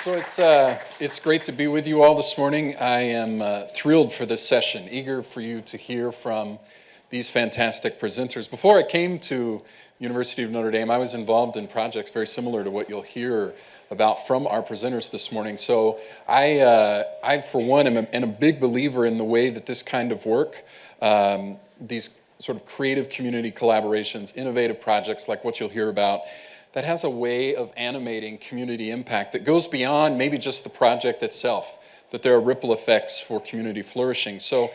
So it's great to be with you all this morning. I am thrilled for this session, eager for you to hear from these fantastic presenters. Before I came to University of Notre Dame, I was involved in projects very similar to what you'll hear about from our presenters this morning. So I for one, am a big believer in the way that this kind of work, these sort of creative community collaborations, innovative projects like what you'll hear about, that has a way of animating community impact that goes beyond maybe just the project itself, that there are ripple effects for community flourishing. So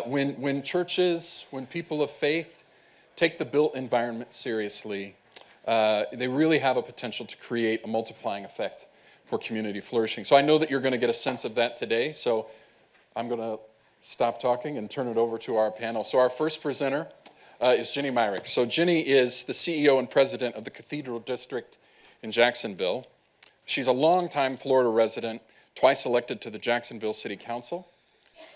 when churches, when people of faith take the built environment seriously, they really have a potential to create a multiplying effect for community flourishing. So I know that you're going to get a sense of that today, so I'm going to stop talking and turn it over to our panel. So our first presenter is Ginny Myrick. So Ginny is the CEO and president of the Cathedral District in Jacksonville. She's a longtime Florida resident, twice elected to the Jacksonville City Council.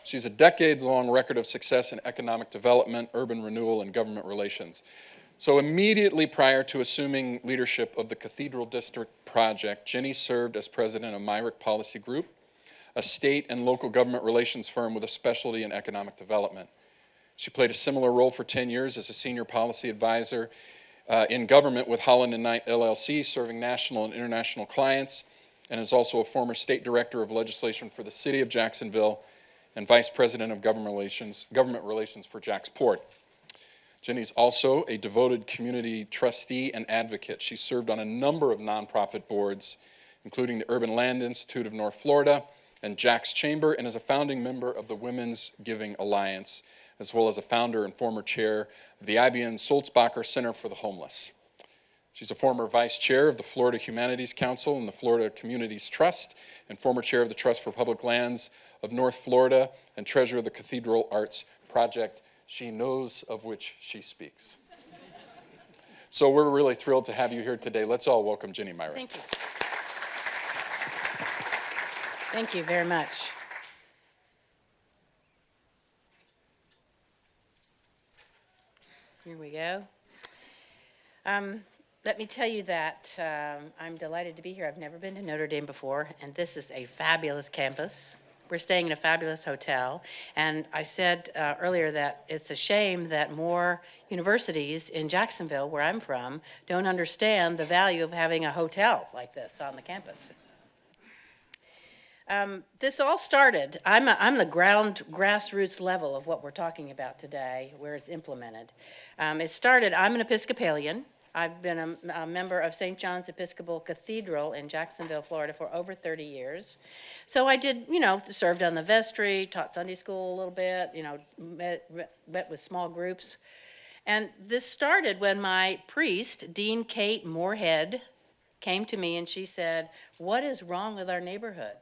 She's a decade-long record of success in economic development, urban renewal, and government relations. So immediately prior to assuming leadership of the Cathedral District project, Ginny served as president of Myrick Policy Group, a state and local government relations firm with a specialty in economic development. She played a similar role for 10 years as a senior policy advisor in government with Holland & Knight LLC, serving national and international clients, and is also a former state director of legislation for the city of Jacksonville and vice president of government relations for Jacksport. Ginny's also a devoted community trustee and advocate. She served on a number of nonprofit boards, including the Urban Land Institute of North Florida and Jack's Chamber, and is a founding member of the Women's Giving Alliance, as well as a founder and former chair of the IBM Sulzbacher Center for the Homeless. She's a former vice chair of the Florida Humanities Council and the Florida Communities Trust, and former chair of the Trust for Public Lands of North Florida, and treasurer of the Cathedral Arts Project. She knows of which she speaks. So we're really thrilled to have you here today. Let's all welcome Ginny Myrick. Thank you. Thank you very much. Here we go. Let me tell you that I'm delighted to be here. I've never been to Notre Dame before, and this is a fabulous campus. We're staying in a fabulous hotel, and I said earlier that it's a shame that more universities in Jacksonville, where I'm from, don't understand the value of having a hotel like this on the campus. This all started, I'm the grassroots level of what we're talking about today, where it's implemented. It started, I'm an Episcopalian. I've been a member of St. John's Episcopal Cathedral in Jacksonville, Florida for over 30 years. So I did, served on the vestry, taught Sunday school a little bit, met with small groups. And this started when my priest, Dean Kate Moorhead, came to me and she said, "What is wrong with our neighborhood?"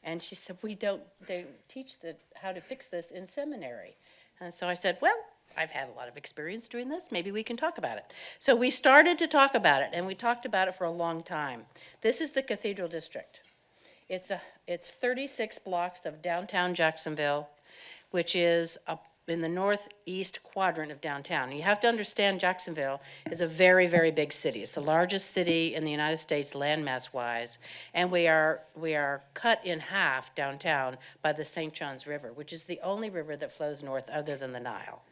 And she said, they teach how to fix this in seminary. And so I said, well, I've had a lot of experience doing this. Maybe we can talk about it. So we started to talk about it, and we talked about it for a long time. This is the Cathedral District. It's 36 blocks of downtown Jacksonville, which is in the northeast quadrant of downtown. And you have to understand Jacksonville is a very, very big city. It's the largest city in the United States landmass-wise, and we are cut in half downtown by the St. Johns River, which is the only river that flows north other than the Nile.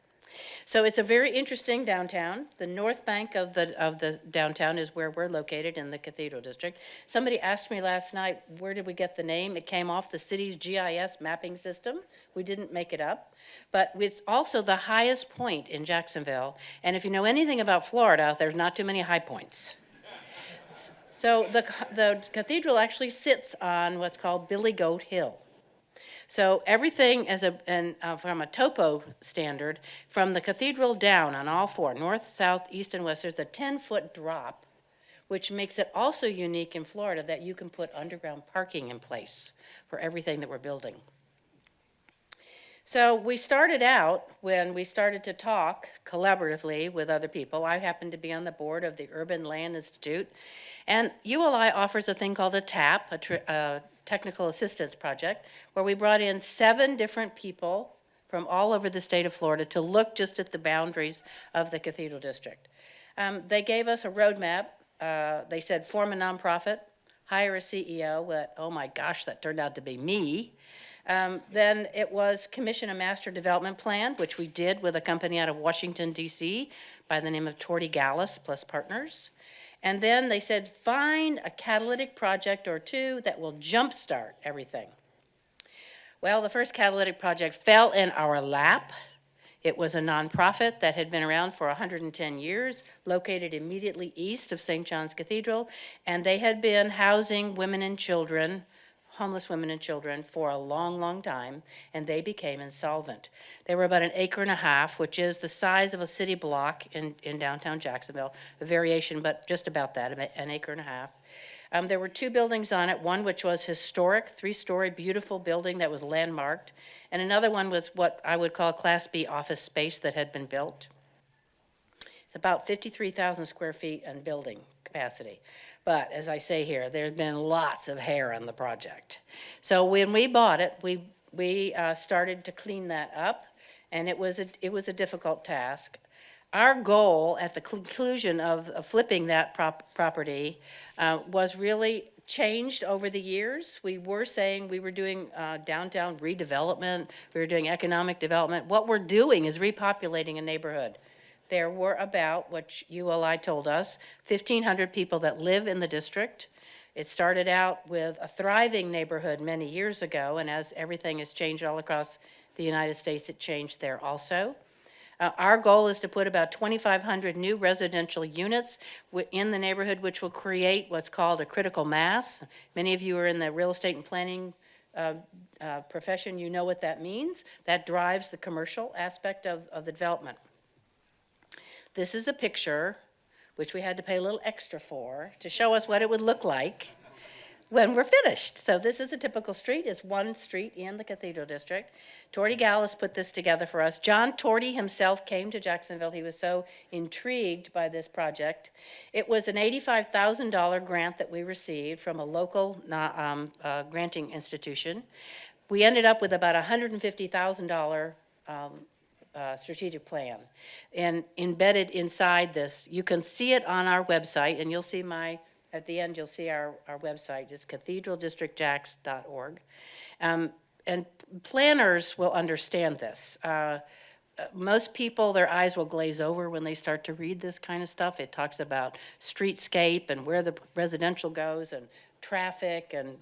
So it's a very interesting downtown. The north bank of the downtown is where we're located in the Cathedral District. Somebody asked me last night, where did we get the name? It came off the city's GIS mapping system. We didn't make it up. But it's also the highest point in Jacksonville. And if you know anything about Florida, there's not too many high points. So the cathedral actually sits on what's called Billy Goat Hill. So everything from a topo standard, from the cathedral down on all four, north, south, east, and west, there's a 10-foot drop, which makes it also unique in Florida that you can put underground parking in place for everything that we're building. So we started out when we started to talk collaboratively with other people. I happen to be on the board of the Urban Land Institute, and ULI offers a thing called a TAP, a Technical Assistance Project, where we brought in 7 different people from all over the state of Florida to look just at the boundaries of the Cathedral District. They gave us a roadmap. They said form a nonprofit, hire a CEO, that, oh my gosh, that turned out to be me. Then it was commission a master development plan, which we did with a company out of Washington, D.C. by the name of Torty Gallus plus partners. And then they said, find a catalytic project or two that will jumpstart everything. Well, the first catalytic project fell in our lap. It was a nonprofit that had been around for 110 years, located immediately east of St. John's Cathedral, and they had been housing women and children, homeless women and children, for a long, long time, and they became insolvent. They were about 1.5 acres, which is the size of a city block in downtown Jacksonville, a variation, but just about that, 1.5 acres. There were 2 buildings on it, one which was historic, 3-story, beautiful building that was landmarked, and another one was what I would call Class B office space that had been built. It's about 53,000 square feet in building capacity. But as I say here, there had been lots of hair on the project. So when we bought it, we started to clean that up, and it was a difficult task. Our goal at the conclusion of flipping that property was really changed over the years. We were saying we were doing downtown redevelopment, we were doing economic development. What we're doing is repopulating a neighborhood. There were about, what ULI told us, 1,500 people that live in the district. It started out with a thriving neighborhood many years ago, and as everything has changed all across the United States, it changed there also. Our goal is to put about 2,500 new residential units in the neighborhood, which will create what's called a critical mass. Many of you are in the real estate and planning profession. You know what that means. That drives the commercial aspect of the development. This is a picture, which we had to pay a little extra for, to show us what it would look like when we're finished. So this is a typical street. It's one street in the Cathedral District. Torty Gallus put this together for us. John Torty himself came to Jacksonville. He was so intrigued by this project. It was an $85,000 grant that we received from a local granting institution. We ended up with about $150,000 strategic plan. And embedded inside this, you can see it on our website, and you'll see at the end, you'll see our website. It's cathedraldistrictjax.org. And planners will understand this. Most people, their eyes will glaze over when they start to read this kind of stuff. It talks about streetscape and where the residential goes and traffic and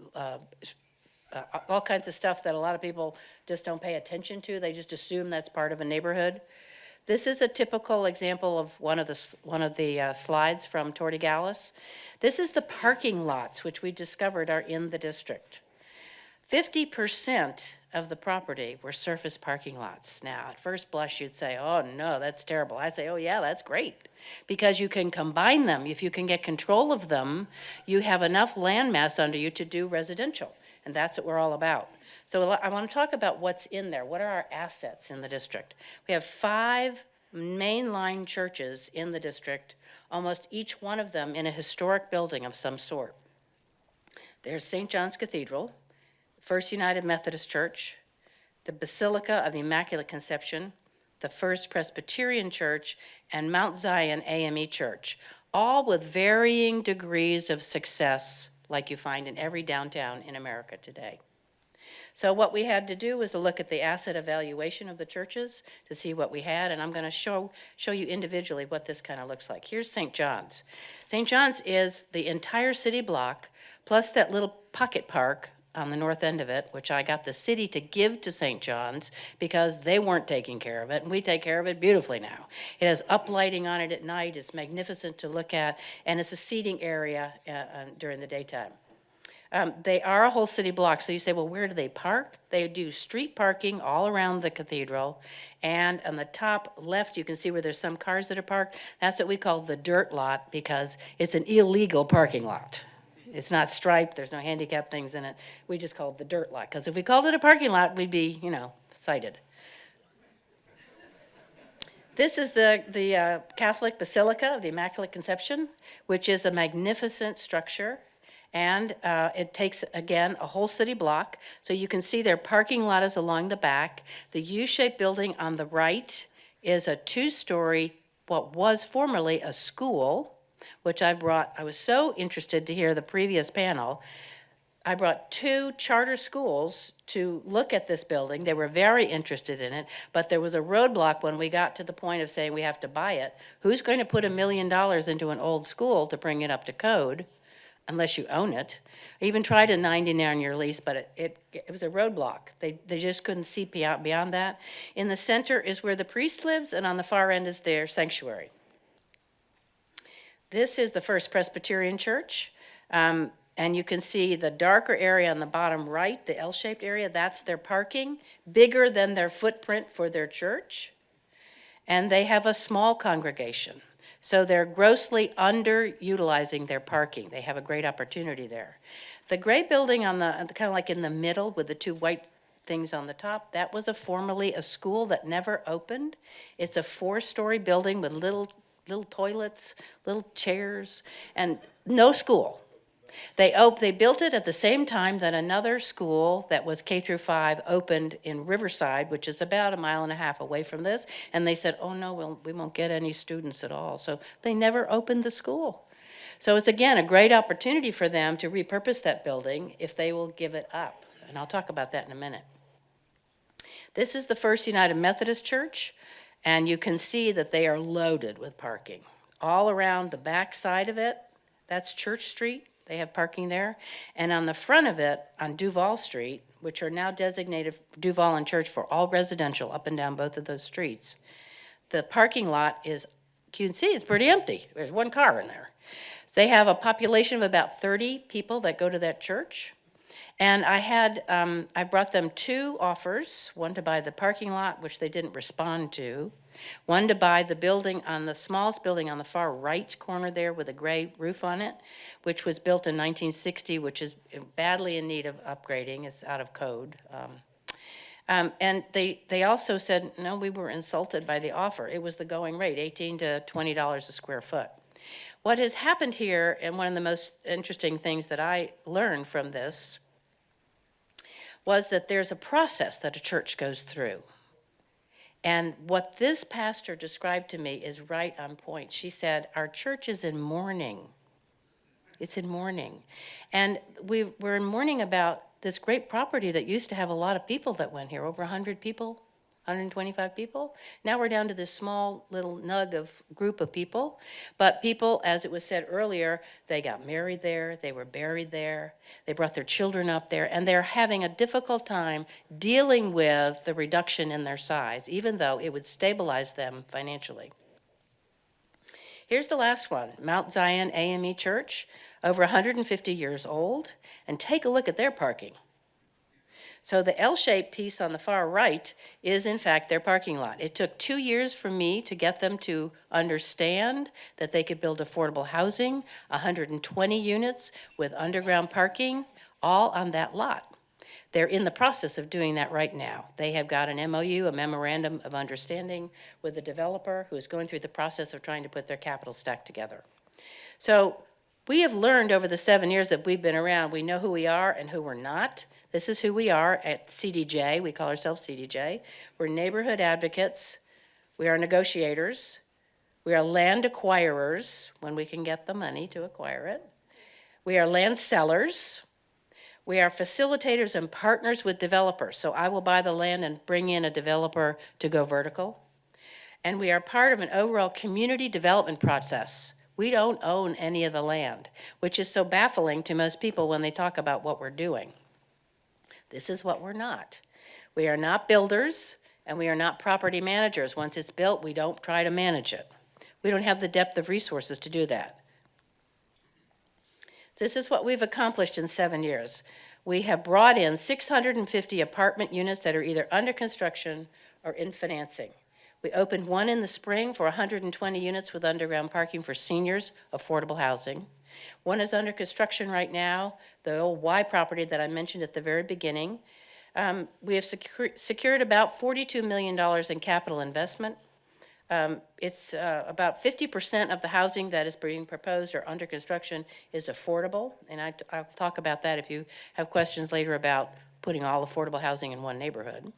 all kinds of stuff that a lot of people just don't pay attention to. They just assume that's part of a neighborhood. This is a typical example of one of the slides from Torty Gallus. This is the parking lots, which we discovered are in the district. 50% of the property were surface parking lots. Now, at first blush, you'd say, oh no, that's terrible. I say, oh yeah, that's great, because you can combine them. If you can get control of them, you have enough land mass under you to do residential. And that's what we're all about. So I want to talk about what's in there. What are our assets in the district? We have 5 mainline churches in the district, almost each one of them in a historic building of some sort. There's St. John's Cathedral, First United Methodist Church, the Basilica of the Immaculate Conception, the First Presbyterian Church, and Mount Zion AME Church, all with varying degrees of success like you find in every downtown in America today. So what we had to do was to look at the asset evaluation of the churches to see what we had, and I'm going to show you individually what this kind of looks like. Here's St. John's. St. John's is the entire city block, plus that little pocket park on the north end of it, which I got the city to give to St. John's because they weren't taking care of it, and we take care of it beautifully now. It has uplighting on it at night. It's magnificent to look at, and it's a seating area during the daytime. They are a whole city block, so you say, well, where do they park? They do street parking all around the cathedral, and on the top left, you can see where there's some cars that are parked. That's what we call the dirt lot, because it's an illegal parking lot. It's not striped, there's no handicap things in it. We just call it the dirt lot, because if we called it a parking lot, we'd be, cited. This is the Catholic Basilica of the Immaculate Conception, which is a magnificent structure. And it takes, again, a whole city block. So you can see their parking lot is along the back. The U-shaped building on the right is a 2-story, what was formerly a school. which I was so interested to hear the previous panel. I brought 2 charter schools to look at this building. They were very interested in it, but there was a roadblock when we got to the point of saying we have to buy it. Who's going to put $1 million into an old school to bring it up to code unless you own it? I even tried a 99-year lease, but it was a roadblock. They just couldn't see beyond that. In the center is where the priest lives, and on the far end is their sanctuary. This is the First Presbyterian Church. And you can see the darker area on the bottom right, the L-shaped area, that's their parking, bigger than their footprint for their church. And they have a small congregation. So they're grossly underutilizing their parking. They have a great opportunity there. The gray building on the kind of like in the middle with the 2 white things on the top, that was formerly a school that never opened. It's a 4-story building with little toilets, little chairs, and no school. They built it at the same time that another school that was K through 5 opened in Riverside, which is about 1.5 miles away from this. And they said, oh no, we won't get any students at all. So they never opened the school. So it's again a great opportunity for them to repurpose that building if they will give it up. And I'll talk about that in a minute. This is the First United Methodist Church, and you can see that they are loaded with parking. All around the back side of it, that's Church Street. They have parking there. And on the front of it, on Duval Street, which are now designated Duval and Church for all residential up and down both of those streets, the parking lot is, you can see, it's pretty empty. There's 1 car in there. They have a population of about 30 people that go to that church. And I brought them 2 offers, one to buy the parking lot, which they didn't respond to, one to buy the building on the smallest building on the far right corner there with a gray roof on it, which was built in 1960, which is badly in need of upgrading. It's out of code. And they also said, no, we were insulted by the offer. It was the going rate, $18 to $20 a square foot. What has happened here, and one of the most interesting things that I learned from this, was that there's a process that a church goes through. And what this pastor described to me is right on point. She said, our church is in mourning. It's in mourning. And we're in mourning about this great property that used to have a lot of people that went here, over 100 people, 125 people. Now we're down to this small little group of people. But people, as it was said earlier, they got married there, they were buried there, they brought their children up there, and they're having a difficult time dealing with the reduction in their size, even though it would stabilize them financially. Here's the last one, Mount Zion AME Church, over 150 years old, and take a look at their parking. So the L-shaped piece on the far right is, in fact, their parking lot. It took 2 years for me to get them to understand that they could build affordable housing, 120 units with underground parking, all on that lot. They're in the process of doing that right now. They have got an MOU, a memorandum of understanding, with the developer who is going through the process of trying to put their capital stack together. So we have learned over the 7 years that we've been around, we know who we are and who we're not. This is who we are at CDJ. We call ourselves CDJ. We're neighborhood advocates. We are negotiators. We are land acquirers when we can get the money to acquire it. We are land sellers. We are facilitators and partners with developers. So I will buy the land and bring in a developer to go vertical. And we are part of an overall community development process. We don't own any of the land, which is so baffling to most people when they talk about what we're doing. This is what we're not. We are not builders, and we are not property managers. Once it's built, we don't try to manage it. We don't have the depth of resources to do that. This is what we've accomplished in 7 years. We have brought in 650 apartment units that are either under construction or in financing. We opened one in the spring for 120 units with underground parking for seniors, affordable housing. One is under construction right now, the old Y property that I mentioned at the very beginning. We have secured about $42 million in capital investment. It's about 50% of the housing that is being proposed or under construction is affordable, and I'll talk about that if you have questions later about putting all affordable housing in one neighborhood.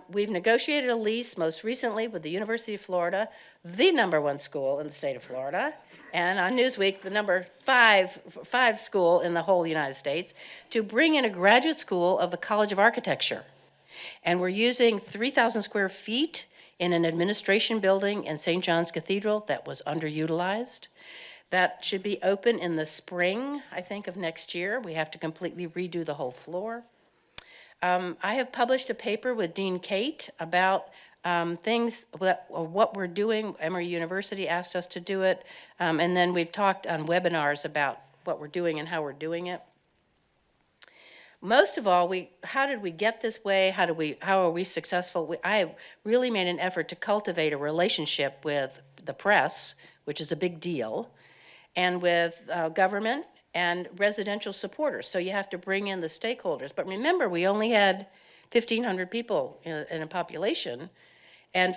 We've negotiated a lease most recently with the University of Florida, the #1 school in the state of Florida, and on Newsweek, the number five school in the whole United States, to bring in a graduate school of the College of Architecture. And we're using 3,000 square feet in an administration building in St. John's Cathedral that was underutilized. That should be open in the spring, I think, of next year. We have to completely redo the whole floor. I have published a paper with Dean Kate about things what we're doing. Emory University asked us to do it, and then we've talked on webinars about what we're doing and how we're doing it. Most of all, how did we get this way? How are we successful? I have really made an effort to cultivate a relationship with the press, which is a big deal, and with government and residential supporters. So you have to bring in the stakeholders. But remember, we only had 1,500 people in a population, and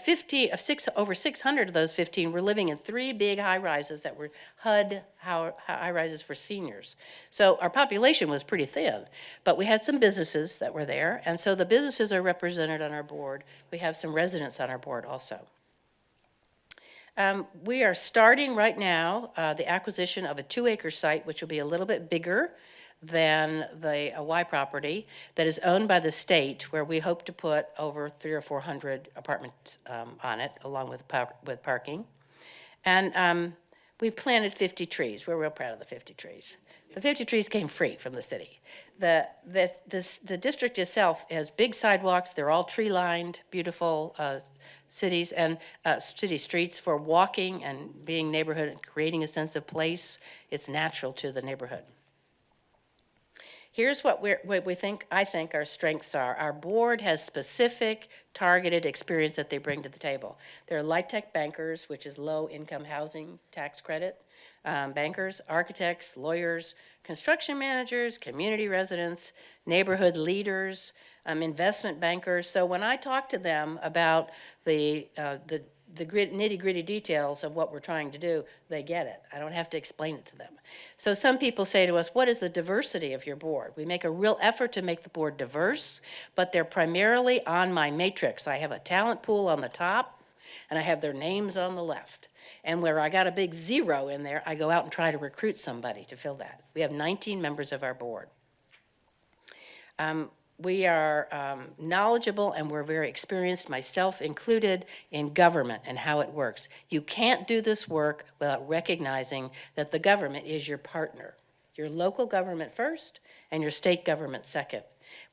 over 600 of those 15 were living in 3 big high-rises that were HUD high-rises for seniors. So our population was pretty thin, but we had some businesses that were there, and so the businesses are represented on our board. We have some residents on our board also. We are starting right now the acquisition of a 2-acre site, which will be a little bit bigger than the Y property, that is owned by the state, where we hope to put over 300 or 400 apartments on it, along with parking. And we've planted 50 trees. We're real proud of the 50 trees. The 50 trees came free from the city. The district itself has big sidewalks. They're all tree-lined, beautiful cities and city streets for walking and being neighborhood and creating a sense of place. It's natural to the neighborhood. Here's what I think our strengths are. Our board has specific targeted experience that they bring to the table. They're LIHTC bankers, which is low-income housing tax credit, bankers, architects, lawyers, construction managers, community residents, neighborhood leaders, investment bankers. So when I talk to them about the nitty-gritty details of what we're trying to do, they get it. I don't have to explain it to them. So some people say to us, what is the diversity of your board? We make a real effort to make the board diverse, but they're primarily on my matrix. I have a talent pool on the top, and I have their names on the left. And where I got a big 0 in there, I go out and try to recruit somebody to fill that. We have 19 members of our board. We are knowledgeable and we're very experienced, myself included, in government and how it works. You can't do this work without recognizing that the government is your partner. Your local government first and your state government second.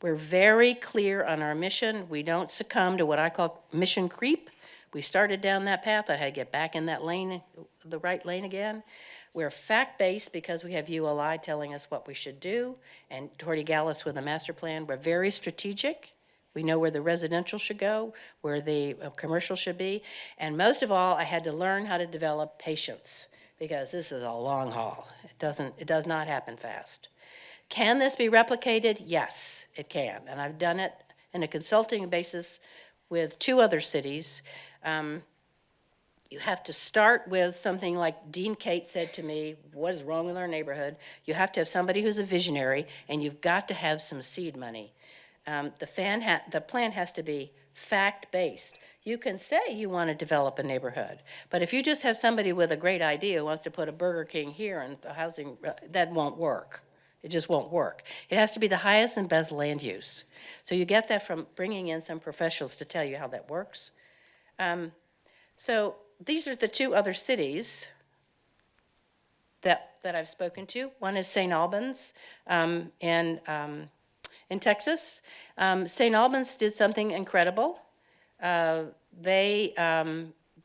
We're very clear on our mission. We don't succumb to what I call mission creep. We started down that path. I had to get back in that lane, the right lane again. We're fact-based because we have ULI telling us what we should do, and Torty Gallus with a master plan. We're very strategic. We know where the residential should go, where the commercial should be, and most of all, I had to learn how to develop patience because this is a long haul. It does not happen fast. Can this be replicated? Yes, it can, and I've done it on a consulting basis with 2 other cities. You have to start with something like Dean Kate said to me, what is wrong with our neighborhood? You have to have somebody who's a visionary, and you've got to have some seed money. The plan has to be fact-based. You can say you want to develop a neighborhood, but if you just have somebody with a great idea who wants to put a Burger King here and a housing, that won't work. It just won't work. It has to be the highest and best land use. So you get that from bringing in some professionals to tell you how that works. So these are the 2 other cities that I've spoken to. One is St. Albans in Texas. St. Albans did something incredible. They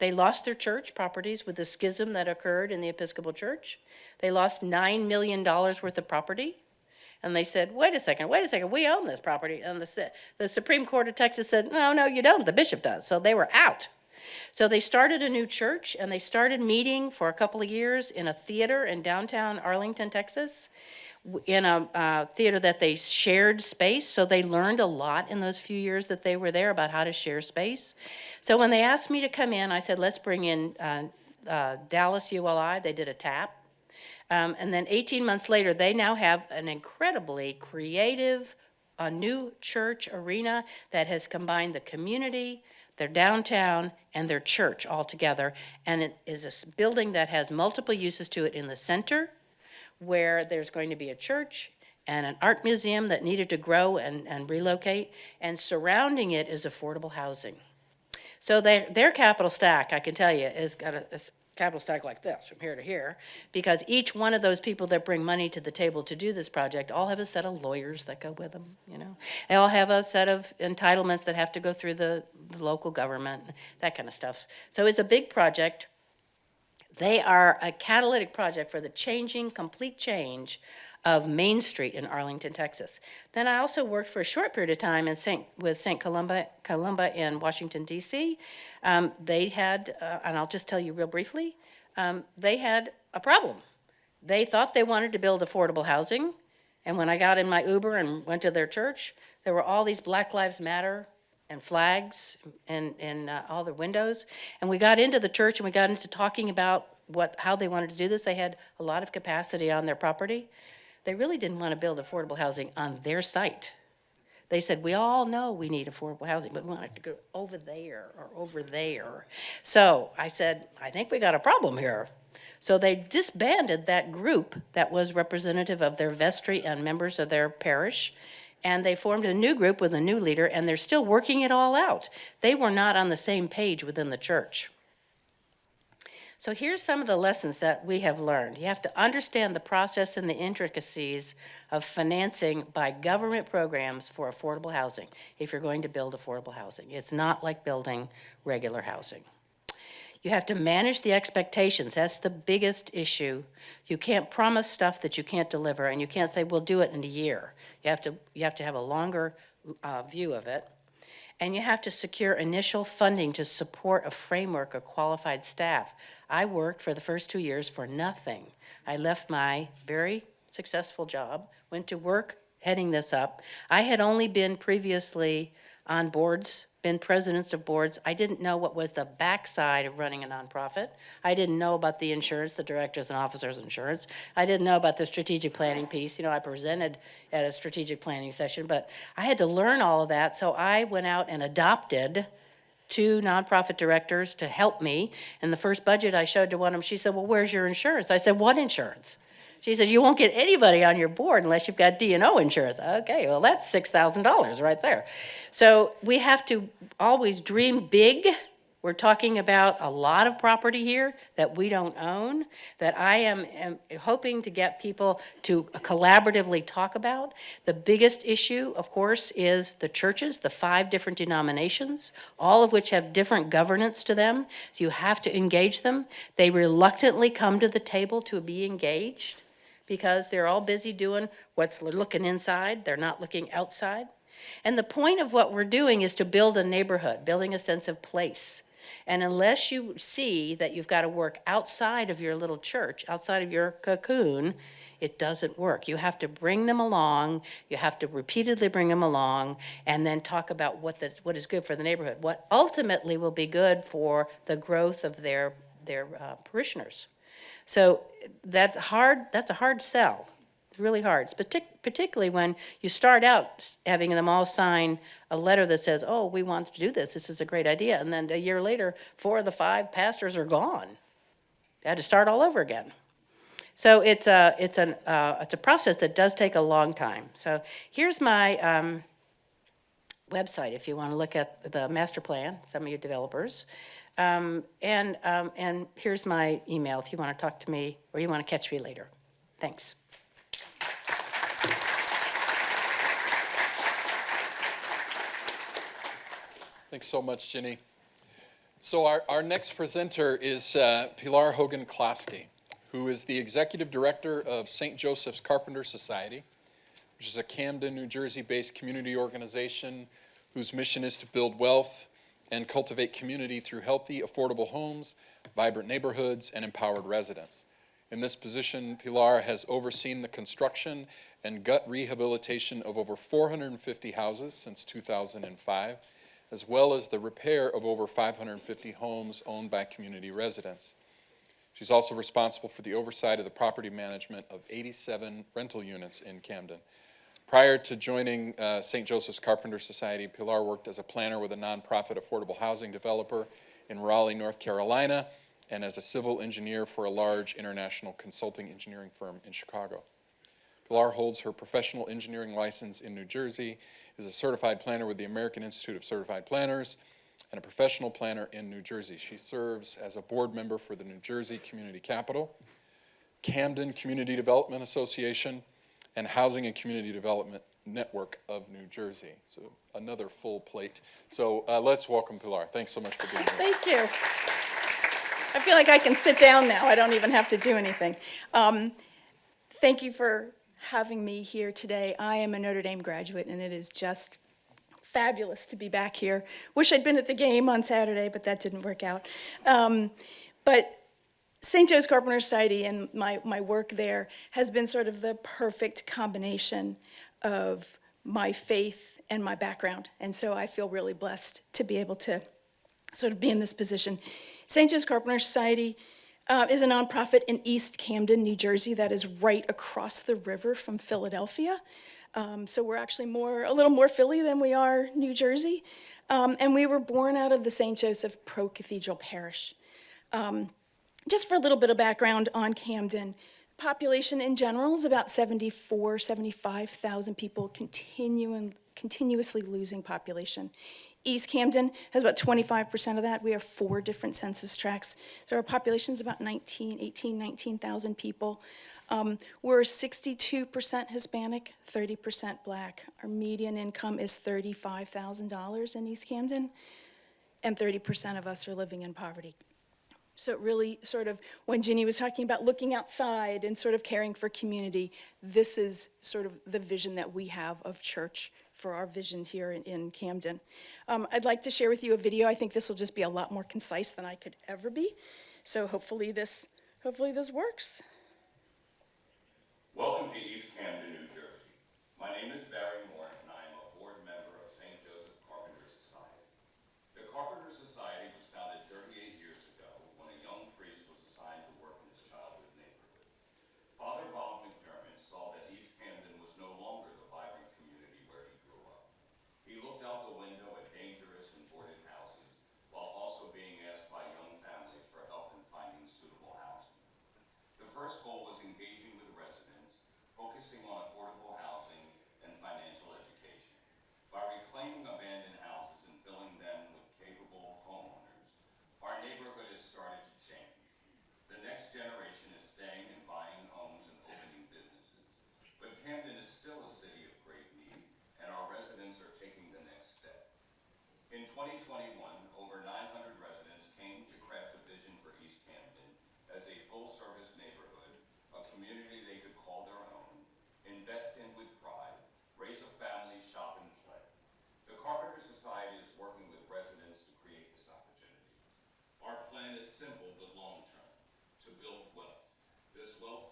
lost their church properties with the schism that occurred in the Episcopal Church. They lost $9 million worth of property. And they said, wait a second, we own this property. And the Supreme Court of Texas said, no, you don't, the bishop does. So they were out. So they started a new church, and they started meeting for a couple of years in a theater in downtown Arlington, Texas, in a theater that they shared space. So they learned a lot in those few years that they were there about how to share space. So when they asked me to come in, I said, let's bring in Dallas ULI. They did a tap. And then 18 months later, they now have an incredibly creative a new church arena that has combined the community, their downtown, and their church all together. And it is a building that has multiple uses to it in the center, where there's going to be a church and an art museum that needed to grow and relocate, and surrounding it is affordable housing. So their capital stack, I can tell you, is got a capital stack like this, from here to here, because each one of those people that bring money to the table to do this project all have a set of lawyers that go with them, you know. They all have a set of entitlements that have to go through the local government, that kind of stuff. So it's a big project. They are a catalytic project for the complete change of Main Street in Arlington, Texas. Then I also worked for a short period of time with St. Columba in Washington, D.C. They had, and I'll just tell you real briefly, they had a problem. They thought they wanted to build affordable housing, and when I got in my Uber and went to their church, there were all these Black Lives Matter and flags in all the windows. And we got into the church and we got into talking about how they wanted to do this. They had a lot of capacity on their property. They really didn't want to build affordable housing on their site. They said, we all know we need affordable housing, but we want it to go over there or over there. So I said, I think we got a problem here. So they disbanded that group that was representative of their vestry and members of their parish, and they formed a new group with a new leader, and they're still working it all out. They were not on the same page within the church. So here's some of the lessons that we have learned. You have to understand the process and the intricacies of financing by government programs for affordable housing if you're going to build affordable housing. It's not like building regular housing. You have to manage the expectations. That's the biggest issue. You can't promise stuff that you can't deliver, and you can't say, we'll do it in a year. You have to have a longer view of it. And you have to secure initial funding to support a framework of qualified staff. I worked for the first 2 years for nothing. I left my very successful job, went to work heading this up. I had only been previously on boards, been presidents of boards. I didn't know what was the backside of running a nonprofit. I didn't know about the insurance, the directors and officers insurance. I didn't know about the strategic planning piece. You know, I presented at a strategic planning session, but I had to learn all of that. So I went out and adopted 2 nonprofit directors to help me. In the first budget I showed to one of them, she said, well, where's your insurance? I said, what insurance? She said, you won't get anybody on your board unless you've got D&O insurance. Okay, well, that's $6,000 right there. So we have to always dream big. We're talking about a lot of property here that we don't own, that I am hoping to get people to collaboratively talk about. The biggest issue, of course, is the churches, the 5 different denominations, all of which have different governance to them. So you have to engage them. They reluctantly come to the table to be engaged because they're all busy doing what's looking inside. They're not looking outside. And the point of what we're doing is to build a neighborhood, building a sense of place. And unless you see that you've got to work outside of your little church, outside of your cocoon, it doesn't work. You have to bring them along. You have to repeatedly bring them along and then talk about what is good for the neighborhood, what ultimately will be good for the growth of their parishioners. So that's hard. That's a hard sell. It's really hard, particularly when you start out having them all sign a letter that says, oh, we want to do this. This is a great idea. And then a year later, 4 of the 5 pastors are gone. They had to start all over again. So it's a process that does take a long time. So here's my website if you want to look at the master plan, some of you developers. And here's my email if you want to talk to me or you want to catch me later. Thanks. Thanks so much, Ginny. So our next presenter is Pilar Hogan Closkey, who is the executive director of St. Joseph's Carpenter Society, which is a Camden, New Jersey-based community organization whose mission is to build wealth and cultivate community through healthy, affordable homes, vibrant neighborhoods, and empowered residents. In this position, Pilar has overseen the construction and gut rehabilitation of over 450 houses since 2005, as well as the repair of over 550 homes owned by community residents. She's also responsible for the oversight of the property management of 87 rental units in Camden. Prior to joining St. Joseph's Carpenter Society, Pilar worked as a planner with a nonprofit affordable housing developer in Raleigh, North Carolina, and as a civil engineer for a large international consulting engineering firm in Chicago. Pilar holds her professional engineering license in New Jersey, is a certified planner with the American Institute of Certified Planners, and a professional planner in New Jersey. She serves as a board member for the New Jersey Community Capital, Camden Community Development Association, and Housing and Community Development Network of New Jersey. So another full plate. So let's welcome Pilar. Thanks so much for being here. Thank you. I feel like I can sit down now. I don't even have to do anything. Thank you for having me here today. I am a Notre Dame graduate, and it is just fabulous to be back here. Wish I'd been at the game on Saturday, but that didn't work out. But St. Joe's Carpenter Society and my work there has been sort of the perfect combination of my faith and my background. And so I feel really blessed to be able to sort of be in this position. St. Joe's Carpenter Society is a nonprofit in East Camden, New Jersey, that is right across the river from Philadelphia. So we're actually a little more Philly than we are New Jersey. And we were born out of the St. Joseph Pro-Cathedral Parish. Just for a little bit of background on Camden, population in general is about 75,000 people, continuously losing population. East Camden has about 25% of that. We have 4 different census tracts. So our population is about 19,000 people. We're 62% Hispanic, 30% Black. Our median income is $35,000 in East Camden, and 30% of us are living in poverty. So it really sort of, when Ginny was talking about looking outside and sort of caring for community, this is sort of the vision that we have of church for our vision here in Camden. I'd like to share with you a video. I think this will just be a lot more concise than I could ever be. So hopefully this works. Welcome to East Camden, New Jersey. My name is Barry Moore, and I am a board member of St. Joseph Carpenter Society. The Carpenter Society was founded 38 years ago when a young priest was assigned to work in his childhood neighborhood. Father Bob McDermott saw that East Camden was no longer the vibrant community where he grew up. He looked out the window at dangerous and boarded houses while also being asked by young families for help in finding suitable housing. The first goal was engaging with residents, focusing on affordable housing and financial education. By reclaiming abandoned houses and filling them with capable homeowners, our neighborhood has started to change. The next generation is staying and buying homes and opening businesses. But Camden is still a city of great need, and our residents are taking the next step. In 2021, over 900 residents came to craft a vision for East Camden as a full-service neighborhood, a community they could call their own, invest in with pride, raise a family, shop, and play. The Carpenter Society is working with residents to create this opportunity. Our plan is simple but long-term, to build wealth. This wealth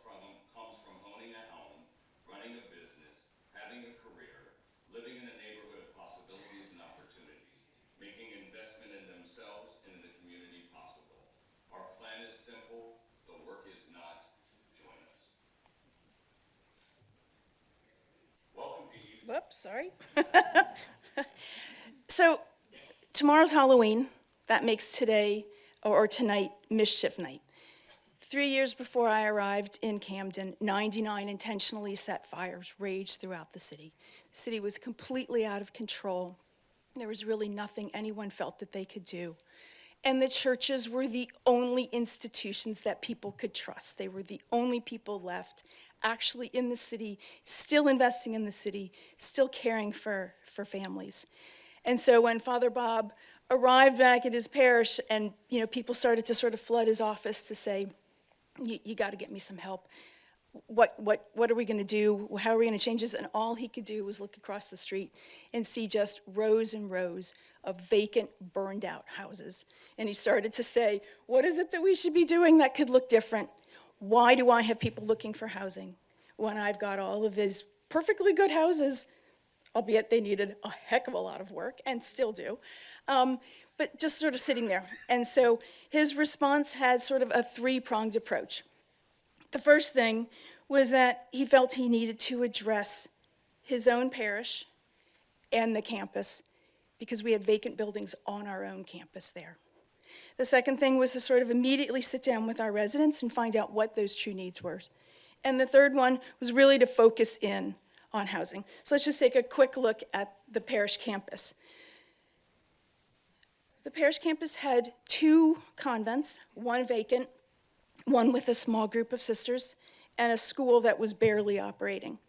comes from owning a home, running a business, having a career, living in a neighborhood of possibilities and opportunities, making investment in themselves and in the community possible. Our plan is simple, the work is not. Join us. Welcome to East. Whoops, sorry. So tomorrow's Halloween. That makes today or tonight Mischief Night. 3 years before I arrived in Camden, 99 intentionally set fires raged throughout the city. The city was completely out of control. There was really nothing anyone felt that they could do. And the churches were the only institutions that people could trust. They were the only people left actually in the city, still investing in the city, still caring for families. And so when Father Bob arrived back at his parish and people started to sort of flood his office to say, you got to get me some help. What are we going to do? How are we going to change this? And all he could do was look across the street and see just rows and rows of vacant, burned out houses. And he started to say, what is it that we should be doing that could look different? Why do I have people looking for housing when I've got all of these perfectly good houses, albeit they needed a heck of a lot of work and still do, but just sort of sitting there. And so his response had sort of a 3-pronged approach. The first thing was that he felt he needed to address his own parish and the campus, because we had vacant buildings on our own campus there. The second thing was to sort of immediately sit down with our residents and find out what those true needs were. And the third one was really to focus in on housing. So let's just take a quick look at the parish campus. The parish campus had 2 convents, 1 vacant, 1 with a small group of sisters, and a school that was barely operating.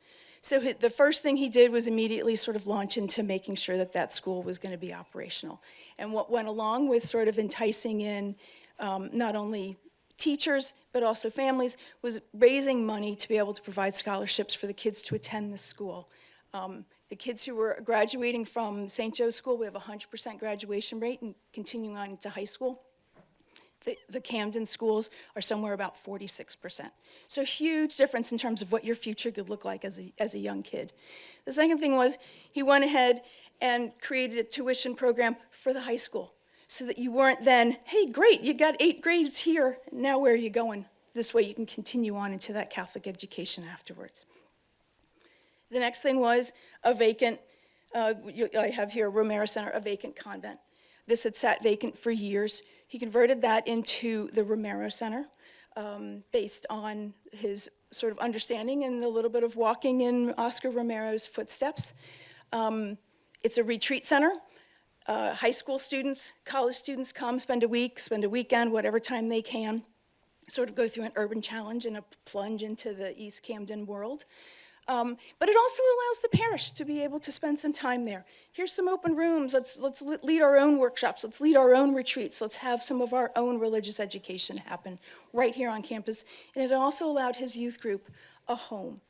So the first thing he did was immediately sort of launch into making sure that that school was going to be operational. And what went along with sort of enticing in not only teachers, but also families, was raising money to be able to provide scholarships for the kids to attend this school. The kids who were graduating from St. Joe's School, we have a 100% graduation rate and continuing on into high school. The Camden schools are somewhere about 46%. So huge difference in terms of what your future could look like as a young kid. The second thing was he went ahead and created a tuition program for the high school so that you weren't then, hey, great, you got 8 grades here, now where are you going? This way you can continue on into that Catholic education afterwards. The next thing was a vacant, I have here Romero Center, a vacant convent. This had sat vacant for years. He converted that into the Romero Center based on his sort of understanding and a little bit of walking in Oscar Romero's footsteps. It's a retreat center. High school students, college students come, spend a week, spend a weekend, whatever time they can, sort of go through an urban challenge and a plunge into the East Camden world. But it also allows the parish to be able to spend some time there. Here's some open rooms. Let's lead our own workshops. Let's lead our own retreats. Let's have some of our own religious education happen right here on campus. And it also allowed his youth group a home.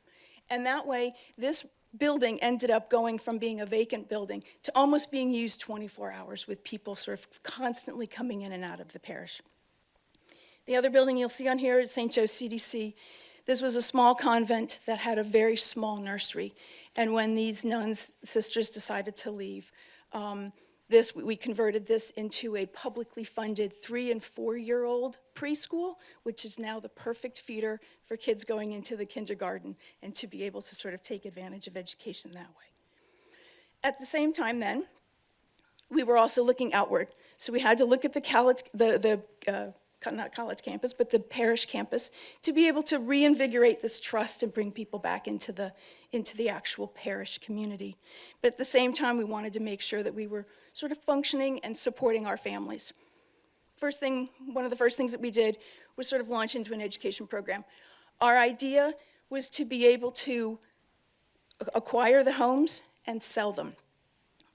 And that way, this building ended up going from being a vacant building to almost being used 24 hours with people sort of constantly coming in and out of the parish. The other building you'll see on here is St. Joe's CDC. This was a small convent that had a very small nursery. And when these nuns, sisters, decided to leave, we converted this into a publicly funded 3- and 4-year-old preschool, which is now the perfect feeder for kids going into the kindergarten and to be able to sort of take advantage of education that way. At the same time then, we were also looking outward. So we had to look at not college campus, but the parish campus, to be able to reinvigorate this trust and bring people back into the actual parish community. But at the same time, we wanted to make sure that we were sort of functioning and supporting our families. One of the first things that we did was sort of launch into an education program. Our idea was to be able to acquire the homes and sell them.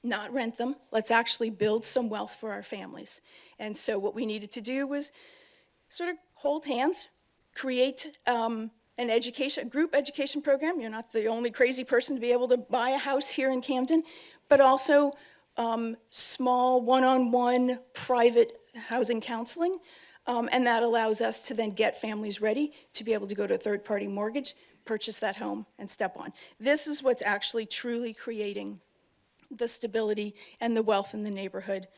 Not rent them. Let's actually build some wealth for our families. And so what we needed to do was sort of hold hands, create a group education program. You're not the only crazy person to be able to buy a house here in Camden, but also small one-on-one private housing counseling. And that allows us to then get families ready to be able to go to a third-party mortgage, purchase that home, and step on. This is what's actually truly creating the stability and the wealth in the neighborhood.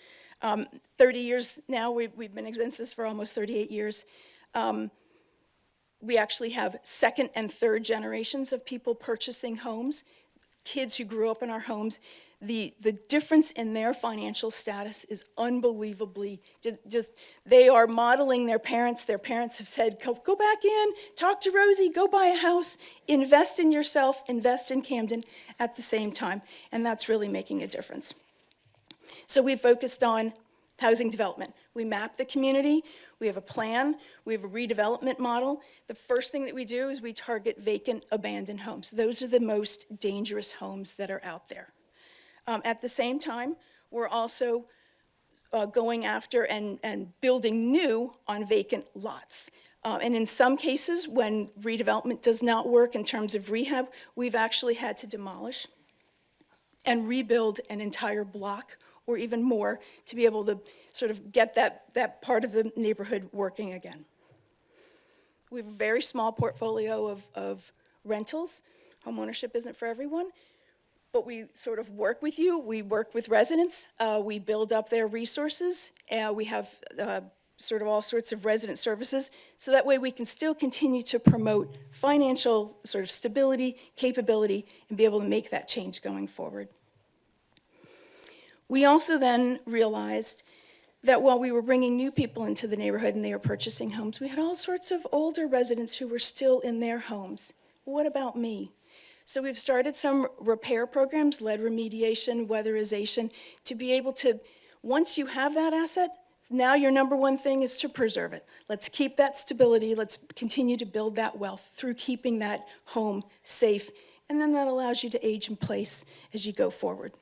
30 years now, we've been in existence for almost 38 years. We actually have second and third generations of people purchasing homes, kids who grew up in our homes. The difference in their financial status is unbelievably, they are modeling their parents. Their parents have said, go back in, talk to Rosie, go buy a house, invest in yourself, invest in Camden at the same time, and that's really making a difference. So we focused on housing development. We map the community, we have a plan, we have a redevelopment model. The first thing that we do is we target vacant, abandoned homes. Those are the most dangerous homes that are out there. At the same time, we're also going after and building new on vacant lots. And in some cases, when redevelopment does not work in terms of rehab, we've actually had to demolish and rebuild an entire block or even more to be able to sort of get that part of the neighborhood working again. We have a very small portfolio of rentals. Homeownership isn't for everyone, but we sort of work with you. We work with residents. We build up their resources. We have sort of all sorts of resident services, so that way we can still continue to promote financial sort of stability, capability, and be able to make that change going forward. We also then realized that while we were bringing new people into the neighborhood and they were purchasing homes, we had all sorts of older residents who were still in their homes. What about me? So we've started some repair programs, lead remediation, weatherization, to be able to, once you have that asset, now your number one thing is to preserve it. Let's keep that stability, let's continue to build that wealth through keeping that home safe, and then that allows you to age in place as you go forward.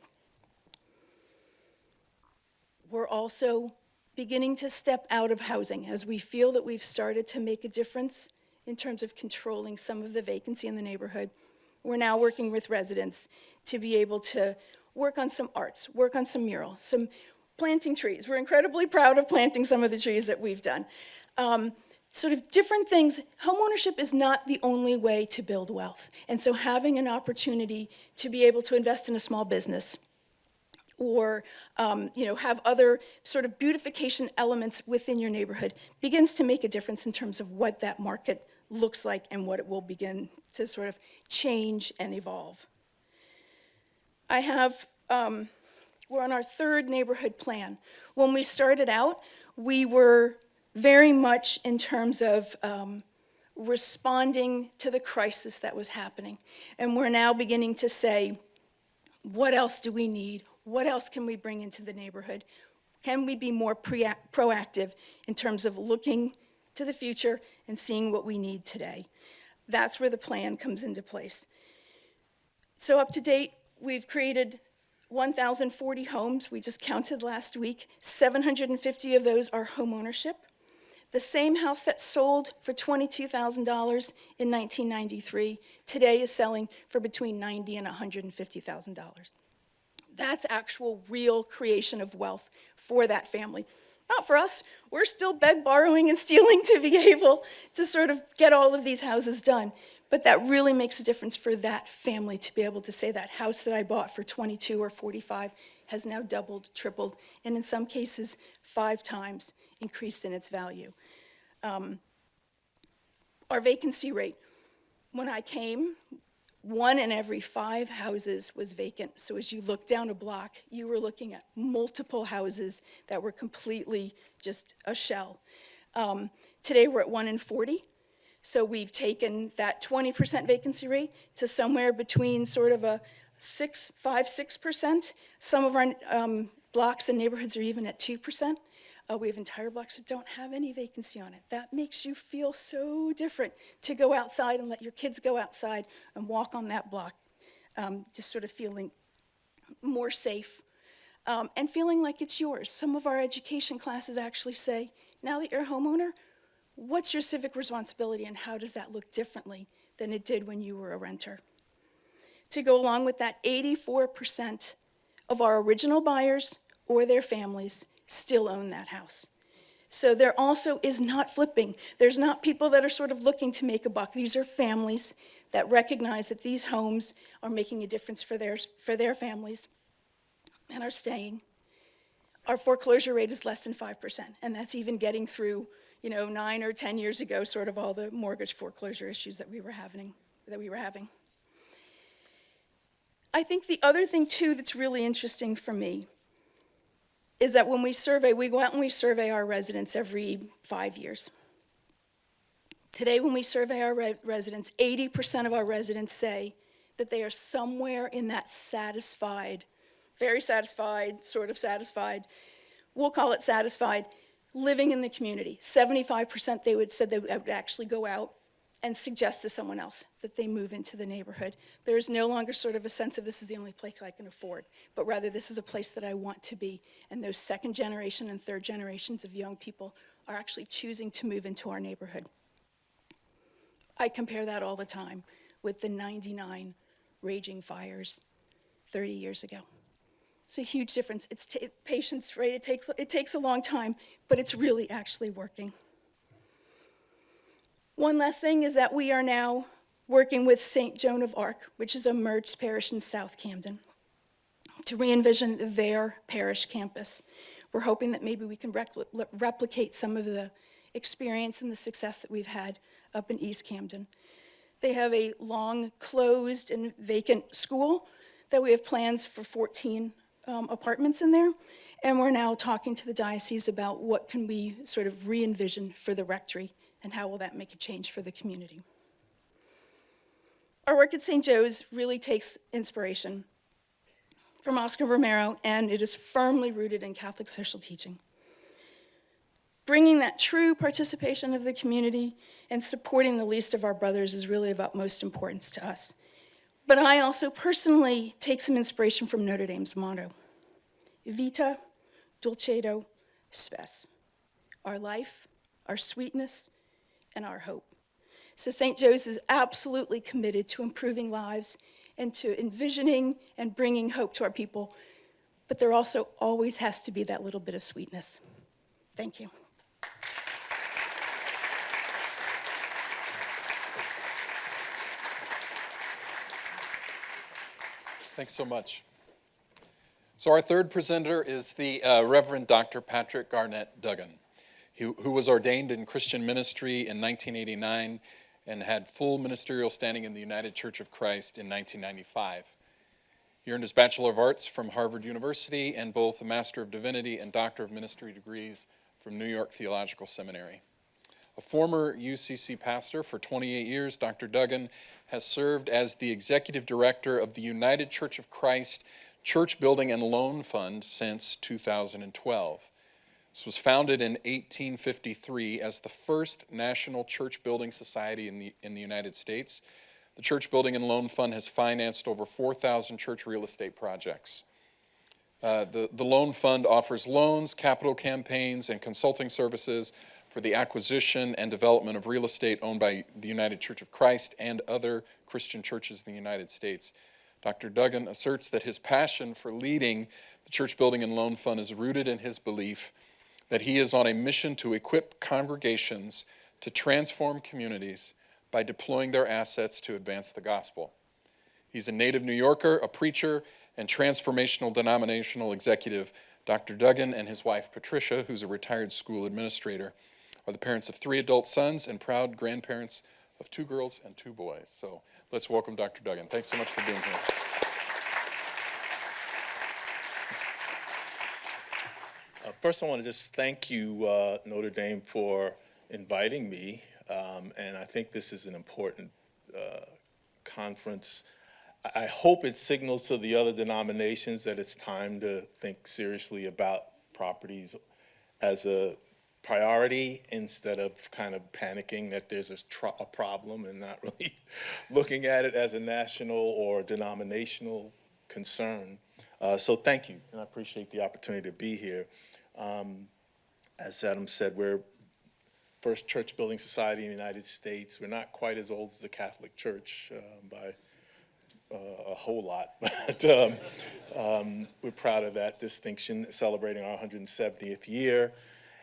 We're also beginning to step out of housing as we feel that we've started to make a difference in terms of controlling some of the vacancy in the neighborhood. We're now working with residents to be able to work on some arts, work on some murals, some planting trees. We're incredibly proud of planting some of the trees that we've done. Sort of different things. Homeownership is not the only way to build wealth. And so having an opportunity to be able to invest in a small business or have other sort of beautification elements within your neighborhood begins to make a difference in terms of what that market looks like and what it will begin to sort of change and evolve. We're on our third neighborhood plan. When we started out, we were very much in terms of responding to the crisis that was happening. And we're now beginning to say, what else do we need? What else can we bring into the neighborhood? Can we be more proactive in terms of looking to the future and seeing what we need today? That's where the plan comes into place. So up to date, we've created 1,040 homes. We just counted last week. 750 of those are home ownership. The same house that sold for $22,000 in 1993 today is selling for between $90,000 and $150,000. That's actual real creation of wealth for that family. Not for us. We're still borrowing and stealing to be able to sort of get all of these houses done. But that really makes a difference for that family to be able to say that house that I bought for 22 or 45 has now doubled, tripled, and in some cases 5 times increased in its value. Our vacancy rate, when I came, 1 in every 5 houses was vacant. So as you look down a block, you were looking at multiple houses that were completely just a shell. Today we're at 1 in 40. So we've taken that 20% vacancy rate to somewhere between sort of a 5-6%. Some of our blocks and neighborhoods are even at 2%. We have entire blocks that don't have any vacancy on it. That makes you feel so different to go outside and let your kids go outside and walk on that block, just sort of feeling more safe and feeling like it's yours. Some of our education classes actually say, now that you're a homeowner, what's your civic responsibility and how does that look differently than it did when you were a renter? To go along with that, 84% of our original buyers or their families still own that house. So there also is not flipping. There's not people that are sort of looking to make a buck. These are families that recognize that these homes are making a difference for their families and are staying. Our foreclosure rate is less than 5%, and that's even getting through 9 or 10 years ago, sort of all the mortgage foreclosure issues that we were having. I think the other thing, too, that's really interesting for me is that when we go out and we survey our residents every 5 years. Today, when we survey our residents, 80% of our residents say that they are somewhere in that satisfied, very satisfied, sort of satisfied, we'll call it satisfied, living in the community. 75% said they would actually go out and suggest to someone else that they move into the neighborhood. There is no longer sort of a sense of this is the only place I can afford, but rather this is a place that I want to be. And those second generation and third generations of young people are actually choosing to move into our neighborhood. I compare that all the time with the 99 raging fires 30 years ago. It's a huge difference. It's patience, right? It takes a long time, but it's really actually working. One last thing is that we are now working with St. Joan of Arc, which is a merged parish in South Camden, to re-envision their parish campus. We're hoping that maybe we can replicate some of the experience and the success that we've had up in East Camden. They have a long closed and vacant school that we have plans for 14 apartments in there. And we're now talking to the diocese about what can we sort of re-envision for the rectory and how will that make a change for the community. Our work at St. Joe's really takes inspiration from Oscar Romero, and it is firmly rooted in Catholic social teaching. Bringing that true participation of the community and supporting the least of our brothers is really of utmost importance to us. But I also personally take some inspiration from Notre Dame's motto, Vita Dulcedo Spes, our life, our sweetness, and our hope. So St. Joe's is absolutely committed to improving lives and to envisioning and bringing hope to our people, but there also always has to be that little bit of sweetness. Thank you. Thanks so much. So our third presenter is the Reverend Dr. Patrick Garnett Duggan, who was ordained in Christian ministry in 1989 and had full ministerial standing in the United Church of Christ in 1995. He earned his Bachelor of Arts from Harvard University and both a Master of Divinity and Doctor of Ministry degrees from New York Theological Seminary. A former UCC pastor for 28 years, Dr. Duggan has served as the Executive Director of the United Church of Christ Church Building and Loan Fund since 2012. This was founded in 1853 as the first national church building society in the United States. The Church Building and Loan Fund has financed over 4,000 church real estate projects. The loan fund offers loans, capital campaigns, and consulting services for the acquisition and development of real estate owned by the United Church of Christ and other Christian churches in the United States. Dr. Duggan asserts that his passion for leading the Church Building and Loan Fund is rooted in his belief that he is on a mission to equip congregations to transform communities by deploying their assets to advance the gospel. He's a native New Yorker, a preacher, and transformational denominational executive. Dr. Duggan and his wife, Patricia, who's a retired school administrator, are the parents of 3 adult sons and proud grandparents of 2 girls and 2 boys. So let's welcome Dr. Duggan. Thanks so much for being here. First, I want to just thank you, Notre Dame, for inviting me. And I think this is an important conference. I hope it signals to the other denominations that it's time to think seriously about properties as a priority instead of kind of panicking that there's a problem and not really looking at it as a national or denominational concern. So thank you, and I appreciate the opportunity to be here. As Adam said, we're first church building society in the United States. We're not quite as old as the Catholic Church by a whole lot, but we're proud of that distinction, celebrating our 170th year.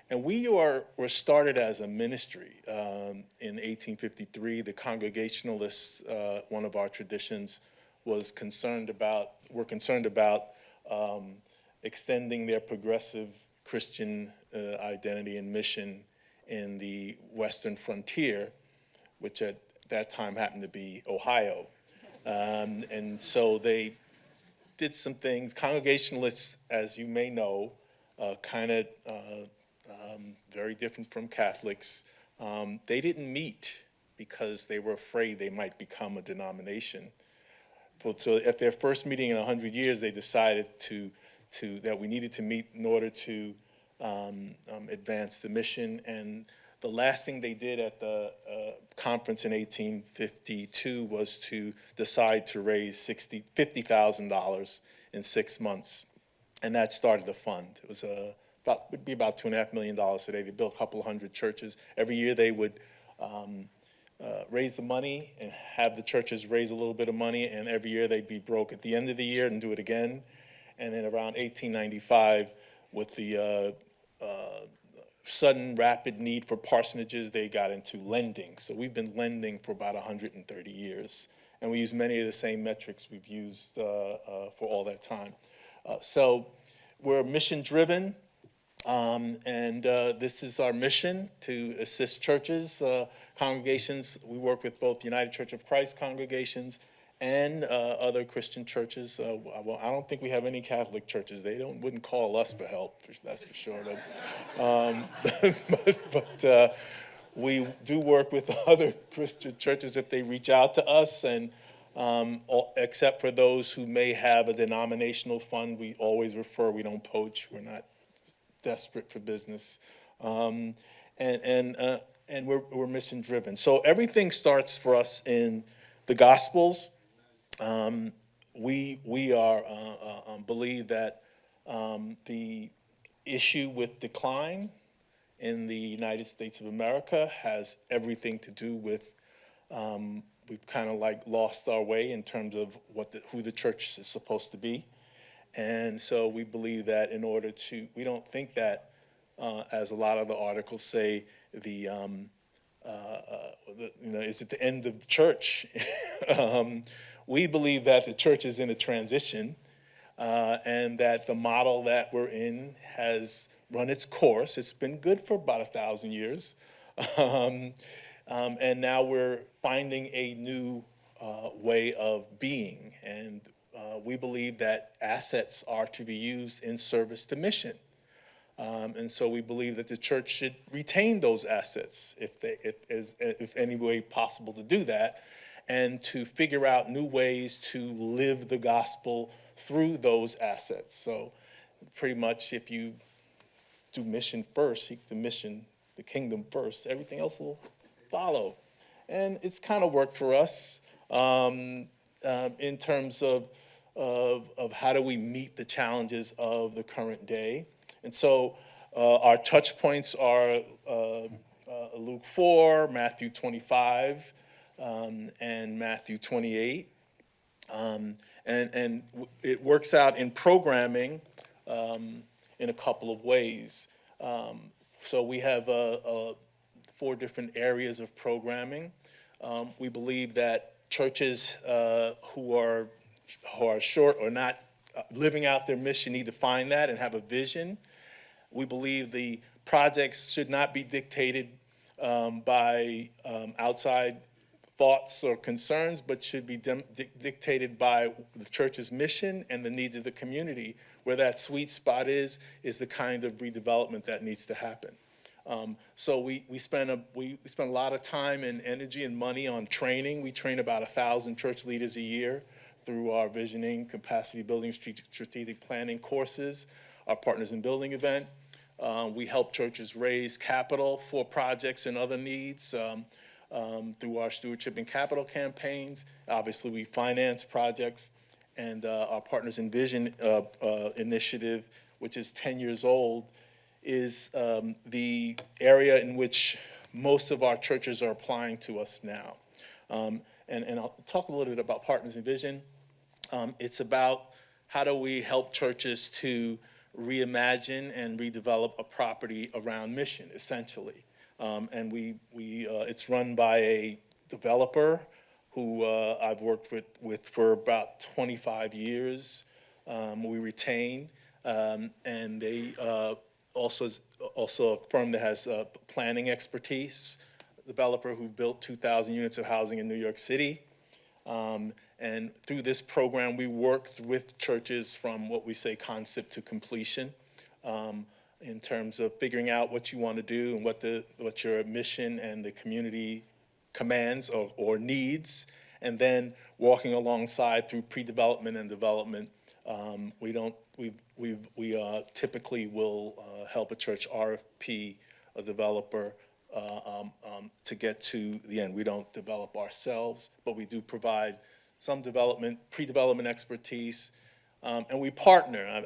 And we were started as a ministry in 1853. The Congregationalists, one of our traditions, were concerned about extending their progressive Christian identity and mission in the western frontier, which at that time happened to be Ohio. And so they did some things. Congregationalists, as you may know, very different from Catholics. They didn't meet because they were afraid they might become a denomination. So at their first meeting in 100 years, they decided that we needed to meet in order to advance the mission. And the last thing they did at the conference in 1852 was to decide to raise $50,000 in 6 months. And that started the fund. It was would be about $2.5 million today. They built a couple hundred churches. Every year they would raise the money and have the churches raise a little bit of money, and every year they'd be broke at the end of the year and do it again. And then around 1895, with the sudden rapid need for parsonages, they got into lending. So we've been lending for about 130 years. And we use many of the same metrics we've used for all that time. So we're mission driven. This is our mission, to assist churches, congregations. We work with both United Church of Christ congregations and other Christian churches. Well, I don't think we have any Catholic churches. They wouldn't call us for help, that's for sure. But we do work with other Christian churches if they reach out to us, and except for those who may have a denominational fund, we always refer. We don't poach. We're not desperate for business, and we're mission driven. So everything starts for us in the Gospels. We are believe that the issue with decline in the United States of America has everything to do with we've kind of like lost our way in terms of who the church is supposed to be. And so we believe that we don't think that, as a lot of the articles say, is it the end of the church? We believe that the church is in a transition, and that the model that we're in has run its course. It's been good for about 1,000 years. And now we're finding a new way of being. And we believe that assets are to be used in service to mission. And so we believe that the church should retain those assets if any way possible to do that, and to figure out new ways to live the gospel through those assets. So pretty much if you do mission first, seek the kingdom first, everything else will follow. And it's kind of worked for us in terms of how do we meet the challenges of the current day. And so our touch points are Luke 4, Matthew 25, and Matthew 28. And it works out in programming in a couple of ways. So we have 4 different areas of programming. We believe that churches who are short or not living out their mission need to find that and have a vision. We believe the projects should not be dictated by outside thoughts or concerns, but should be dictated by the church's mission and the needs of the community. Where that sweet spot is the kind of redevelopment that needs to happen. So we spend a lot of time and energy and money on training. We train about 1,000 church leaders a year through our visioning, capacity building, strategic planning courses, our Partners in Building event. We help churches raise capital for projects and other needs through our stewardship and capital campaigns. Obviously, we finance projects, and our Partners in Vision initiative, which is 10 years old, is the area in which most of our churches are applying to us now. And I'll talk a little bit about Partners in Vision. It's about how do we help churches to reimagine and redevelop a property around mission, essentially. And it's run by a developer who I've worked with for about 25 years. We retain, and they also a firm that has planning expertise, developer who built 2,000 units of housing in New York City. And through this program, we worked with churches from what we say concept to completion, in terms of figuring out what you want to do and what your mission and the community commands or needs, and then walking alongside through pre-development and development. We typically will help a church RFP a developer to get to the end. We don't develop ourselves, but we do provide some pre-development expertise, and we partner.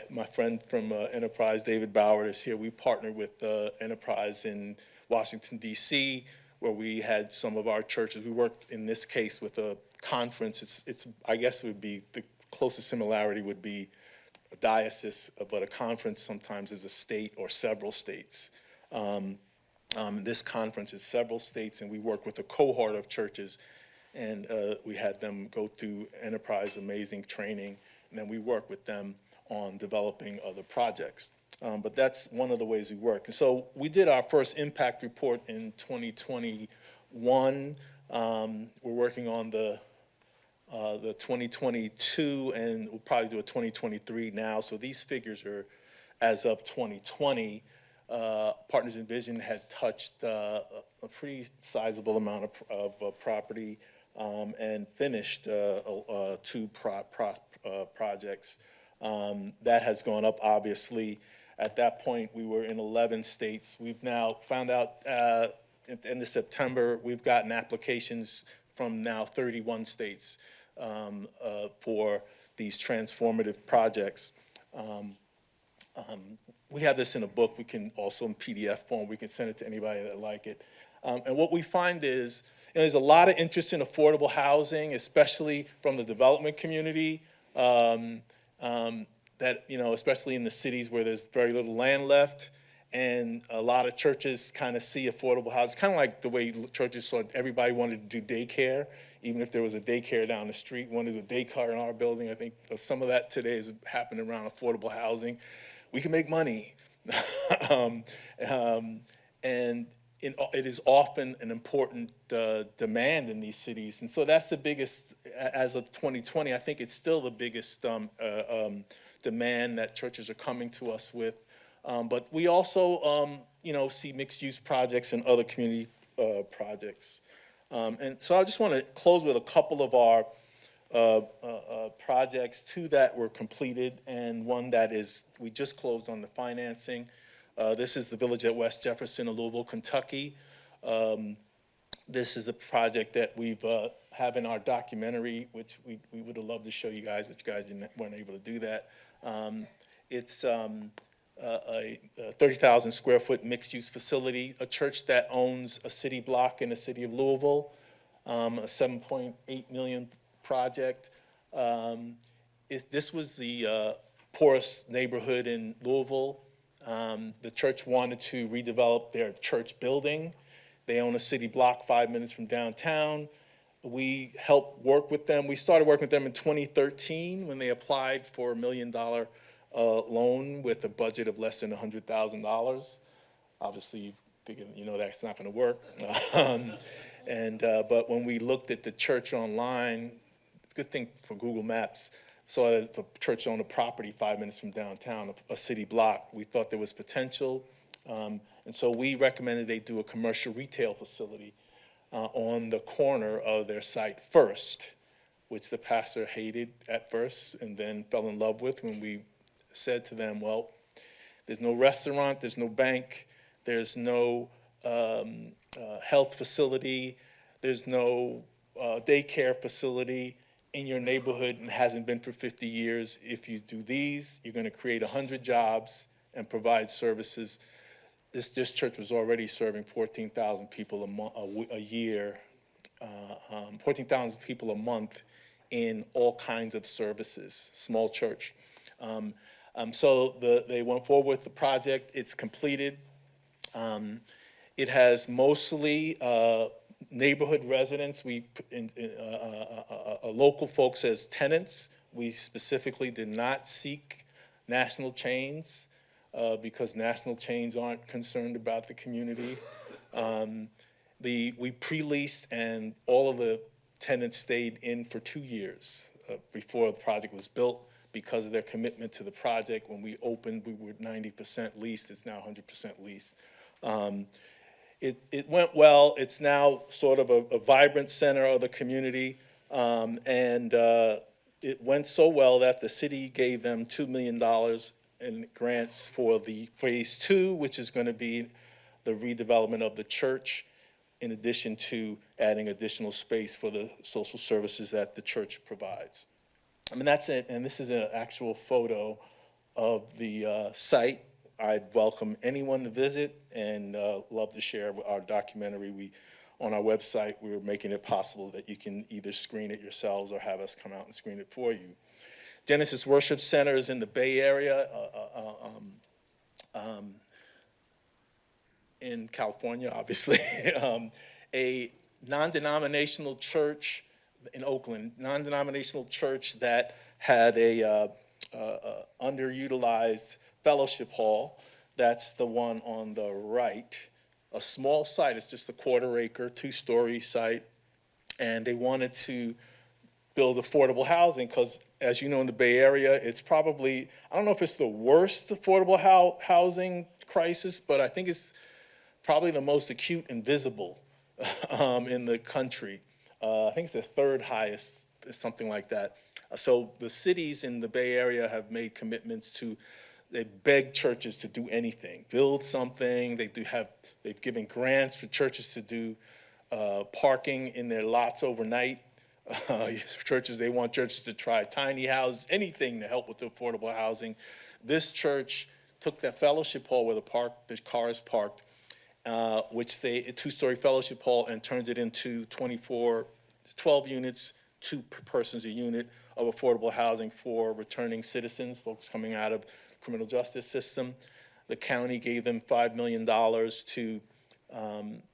My friend from Enterprise, David Bauer, is here. We partner with Enterprise in Washington, D.C., where we had some of our churches. We worked in this case with a conference. I guess it would be the closest similarity would be a diocese, but a conference sometimes is a state or several states. This conference is several states, and we work with a cohort of churches, and we had them go through Enterprise amazing training, and then we work with them on developing other projects. But that's one of the ways we work. And so we did our first impact report in 2021. We're working on the 2022, and we'll probably do a 2023 now. So these figures are as of 2020. Partners in Vision had touched a pretty sizable amount of property and finished two projects. That has gone up, obviously. At that point, we were in 11 states. We've now found out at the end of September, we've gotten applications from now 31 states for these transformative projects. We have this in a book. We can also in PDF form. We can send it to anybody that like it. And what we find is there's a lot of interest in affordable housing, especially from the development community. That, especially in the cities where there's very little land left, and a lot of churches kind of see affordable housing, kind of like the way churches saw everybody wanted to do daycare, even if there was a daycare down the street, wanted to do a daycare in our building. I think some of that today is happening around affordable housing. We can make money. And it is often an important demand in these cities. And so that's the biggest, as of 2020, I think it's still the biggest demand that churches are coming to us with. But we also, see mixed-use projects and other community projects. And so I just want to close with a couple of our projects, two that were completed and one that we just closed on the financing. This is the Village at West Jefferson in Louisville, Kentucky. This is a project that we've have in our documentary, which we would have loved to show you guys, but you guys weren't able to do that. It's a 30,000 square foot mixed use facility, a church that owns a city block in the city of Louisville, a $7.8 million project. This was the poorest neighborhood in Louisville. The church wanted to redevelop their church building. They own a city block 5 minutes from downtown. We helped work with them. We started working with them in 2013 when they applied for $1 million loan with a budget of less than $100,000. Obviously, you figure, that's not going to work. But when we looked at the church online, it's a good thing for Google Maps, saw that the church owned a property 5 minutes from downtown, a city block. We thought there was potential. And so we recommended they do a commercial retail facility on the corner of their site first, which the pastor hated at first and then fell in love with when we said to them, well, there's no restaurant, there's no bank, there's no health facility, there's no daycare facility in your neighborhood and hasn't been for 50 years. If you do these, you're going to create 100 jobs and provide services. This church was already serving 14,000 people a year, 14,000 people a month in all kinds of services, small church. So they went forward with the project. It's completed. It has mostly neighborhood residents, local folks as tenants. We specifically did not seek national chains because national chains aren't concerned about the community. We pre-leased and all of the tenants stayed in for 2 years before the project was built because of their commitment to the project. When we opened, we were 90% leased. It's now 100% leased. It went well. It's now sort of a vibrant center of the community. It went so well that the city gave them $2 million in grants for the phase 2, which is going to be the redevelopment of the church, in addition to adding additional space for the social services that the church provides. I mean, that's it. And this is an actual photo of the site. I'd welcome anyone to visit and love to share our documentary. On our website, we're making it possible that you can either screen it yourselves or have us come out and screen it for you. Genesis Worship Center is in the Bay Area in California, obviously. A non-denominational church in Oakland, non-denominational church that had a underutilized fellowship hall. That's the one on the right. A small site, it's just a 1/4 acre, 2-story site. And they wanted to build affordable housing because, as you know, in the Bay Area, it's probably, I don't know if it's the worst affordable housing crisis, but I think it's probably the most acute and visible in the country. I think it's the 3rd highest, something like that. So the cities in the Bay Area have made commitments to, they beg churches to do anything, build something. They've given grants for churches to do parking in their lots overnight. They want churches to try tiny houses, anything to help with the affordable housing. This church took that fellowship hall where the car is parked, which a 2-story fellowship hall, and turned it into 12 units, 2 persons a unit of affordable housing for returning citizens, folks coming out of the criminal justice system. The county gave them $5 million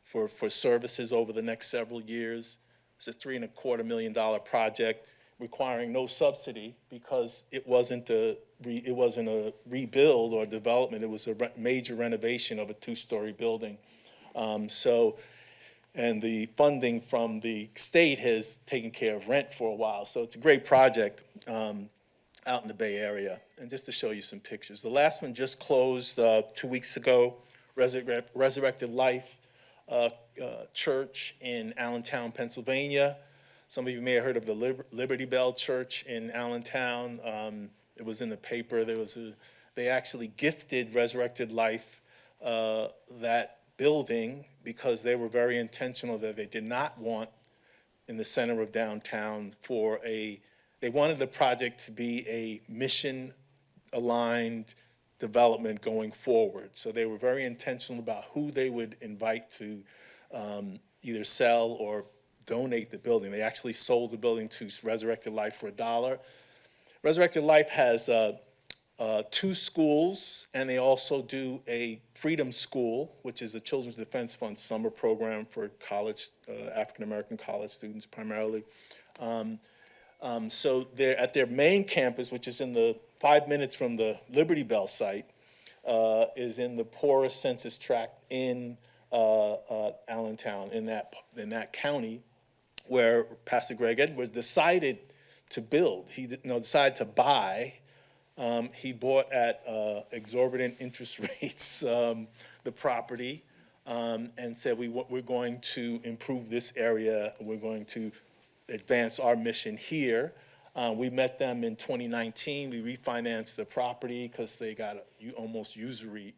for services over the next several years. It's a $3.25 million project requiring no subsidy because it wasn't a rebuild or development. It was a major renovation of a 2-story building. And the funding from the state has taken care of rent for a while. So it's a great project out in the Bay Area. And just to show you some pictures. The last one just closed 2 weeks ago, Resurrected Life Church in Allentown, Pennsylvania. Some of you may have heard of the Liberty Bell Church in Allentown. It was in the paper. They actually gifted Resurrected Life that building because they were very intentional that they did not want in the center of downtown they wanted the project to be a mission-aligned development going forward. So they were very intentional about who they would invite to either sell or donate the building. They actually sold the building to Resurrected Life for $1. Resurrected Life has 2 schools, and they also do a Freedom School, which is a Children's Defense Fund summer program for college, African-American college students primarily. So they're at their main campus, which is in the 5 minutes from the Liberty Bell site, is in the poorest census tract in Allentown, in that county, where Pastor Greg Edwards decided to build. He decided to buy. He bought at exorbitant interest rates the property and said, we're going to improve this area. We're going to advance our mission here. We met them in 2019. We refinanced the property because they got almost usury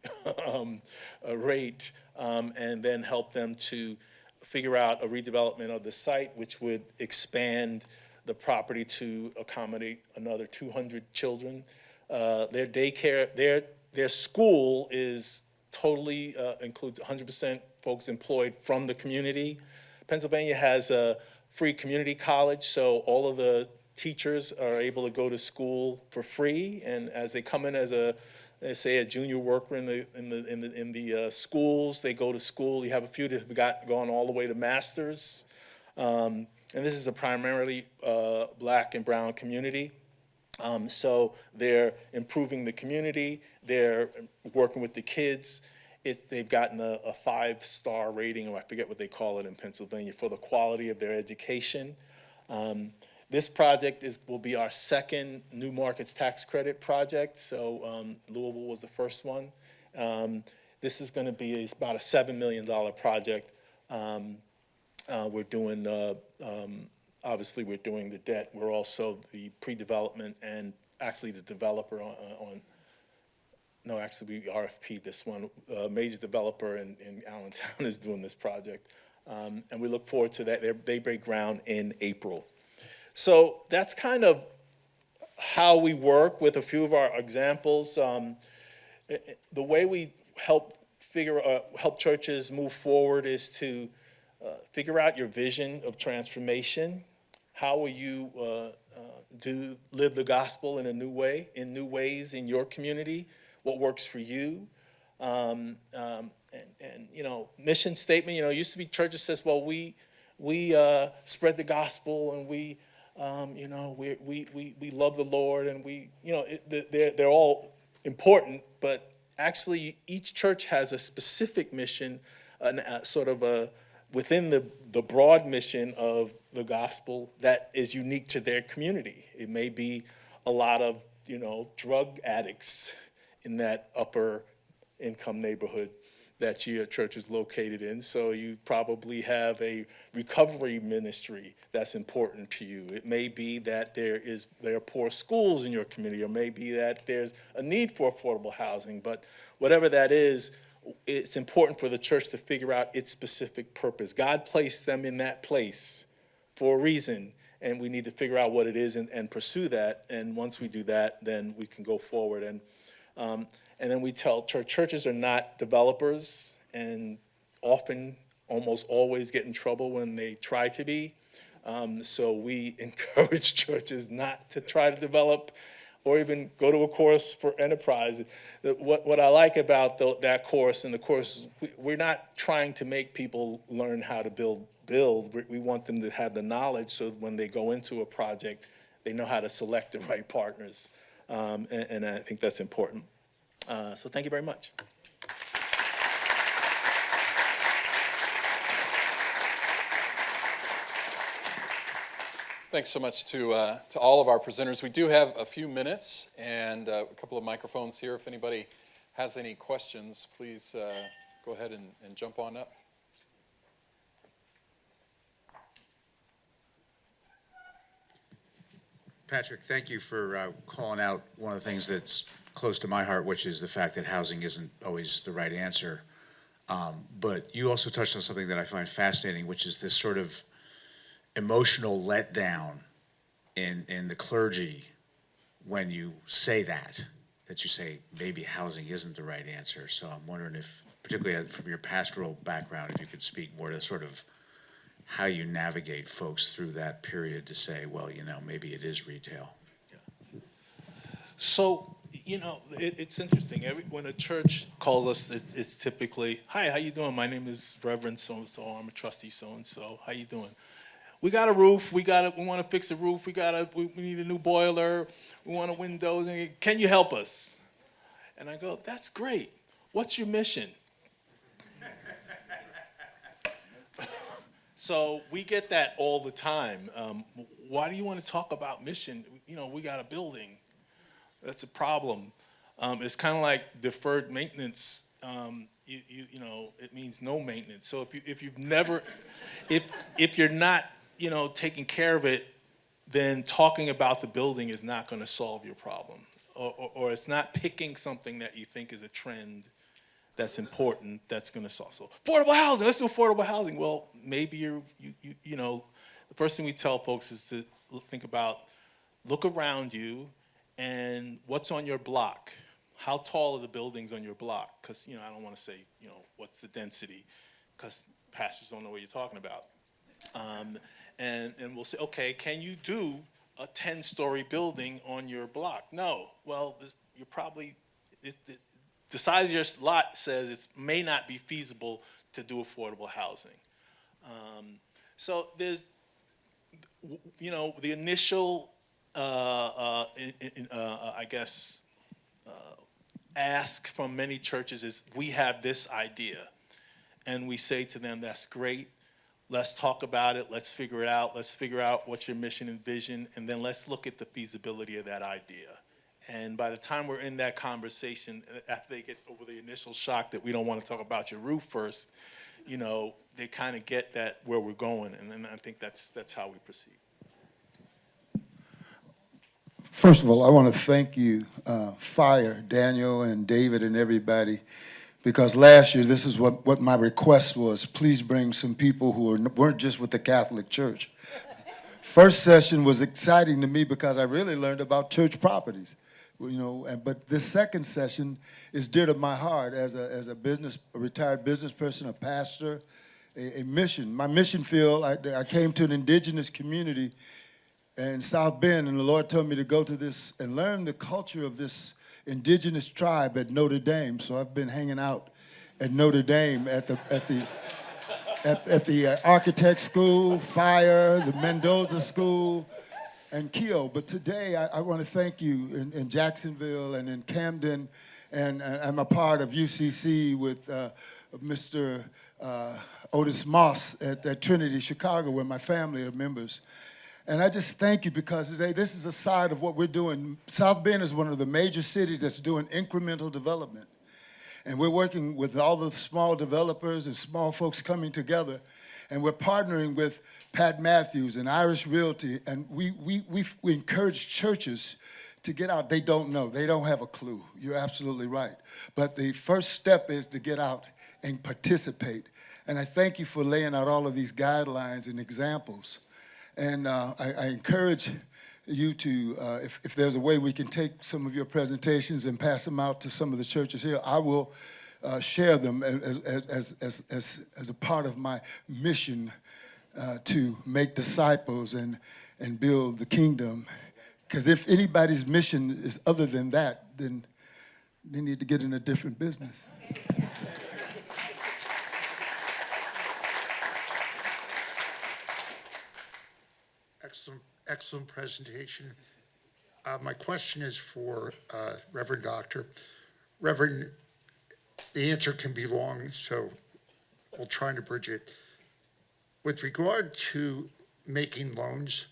rate, and then helped them to figure out a redevelopment of the site, which would expand the property to accommodate another 200 children. Their daycare, their school is totally includes 100% folks employed from the community. Pennsylvania has a free community college, so all of the teachers are able to go to school for free, and as they come in as a junior worker in the schools, they go to school. You have a few that have gone all the way to masters, and this is a primarily black and brown community. So they're improving the community. They're working with the kids. They've gotten a 5-star rating, or I forget what they call it in Pennsylvania, for the quality of their education. This project will be our second New Markets Tax Credit project. So Louisville was the first one. This is going to be about a $7 million project. We're doing, obviously we're doing the debt. We're also the pre-development and actually the developer we RFP this one. A major developer in Allentown is doing this project. And we look forward to that. They break ground in April. So that's kind of how we work with a few of our examples. The way we help churches move forward is to figure out your vision of transformation. How will you live the gospel in new ways in your community? What works for you? And mission statement. It used to be churches says, well, we spread the gospel and we love the Lord and they're all important, but actually each church has a specific mission, within the broad mission of the gospel that is unique to their community. It may be a lot of, drug addicts in that upper income neighborhood that your church is located in. So you probably have a recovery ministry that's important to you. It may be that there are poor schools in your community, or maybe that there's a need for affordable housing. But whatever that is, it's important for the church to figure out its specific purpose. God placed them in that place for a reason, and we need to figure out what it is and pursue that. And once we do that, then we can go forward. And then we tell churches are not developers, and often, almost always get in trouble when they try to be. So we encourage churches not to try to develop or even go to a course for enterprise. What I like about that course, and the course, we're not trying to make people learn how to build. We want them to have the knowledge so when they go into a project, they know how to select the right partners. And I think that's important. So thank you very much. Thanks so much to all of our presenters. We do have a few minutes and a couple of microphones here. If anybody has any questions, please go ahead and jump on up. Patrick, thank you for calling out one of the things that's close to my heart, which is the fact that housing isn't always the right answer. But you also touched on something that I find fascinating, which is this sort of emotional letdown in the clergy when you say that you say maybe housing isn't the right answer. So I'm wondering if, particularly from your pastoral background, if you could speak more to sort of how you navigate folks through that period to say, well, maybe it is retail. So, it's interesting. When a church calls us, it's typically, hi, how you doing? My name is Reverend so-and-so. I'm a trustee so-and-so. How you doing? We got a roof. We want to fix the roof. We need a new boiler. We want windows. Can you help us? And I go, that's great. What's your mission? So we get that all the time. Why do you want to talk about mission? We got a building. That's a problem. It's kind of like deferred maintenance. It means no maintenance. So if you've never, if you're not, taking care of it, then talking about the building is not going to solve your problem, or it's not picking something that you think is a trend that's important that's going to solve. So affordable housing. Let's do affordable housing. Well, maybe the first thing we tell folks is to look around you. And what's on your block? How tall are the buildings on your block? Because, I don't want to say, what's the density, because pastors don't know what you're talking about. And we'll say, okay, can you do a 10-story building on your block? No. Well, you're probably, the size of your lot says it may not be feasible to do affordable housing. So there's, the initial ask from many churches is, we have this idea. And we say to them, that's great. Let's talk about it. Let's figure it out. Let's figure out what's your mission and vision. And then let's look at the feasibility of that idea. And by the time we're in that conversation, after they get over the initial shock that we don't want to talk about your roof first, they kind of get that where we're going. And then I think that's how we proceed. First of all, I want to thank you, Fire, Daniel, and David, and everybody, because last year, this is what my request was. Please bring some people who weren't just with the Catholic Church. First session was exciting to me because I really learned about church properties, but this second session is dear to my heart as a retired business person, a pastor, a mission. My mission field, I came to an indigenous community in South Bend, and the Lord told me to go to this and learn the culture of this indigenous tribe at Notre Dame. So I've been hanging out at Notre Dame at the architect school, Fire, the Mendoza school, and Keo. But today, I want to thank you in Jacksonville and in Camden, and I'm a part of UCC with Mr. Otis Moss at Trinity Chicago, where my family are members. And I just thank you because today, this is a side of what we're doing. South Bend is one of the major cities that's doing incremental development. And we're working with all the small developers and small folks coming together. And we're partnering with Pat Matthews and Irish Realty. And we encourage churches to get out. They don't know. They don't have a clue. You're absolutely right. But the first step is to get out and participate. And I thank you for laying out all of these guidelines and examples. And I encourage you to, if there's a way we can take some of your presentations and pass them out to some of the churches here, I will share them as a part of my mission to make disciples and build the kingdom. Because if anybody's mission is other than that, then they need to get in a different business. Excellent presentation. My question is for Reverend Doctor. Reverend, the answer can be long, so we'll try to bridge it. With regard to making loans,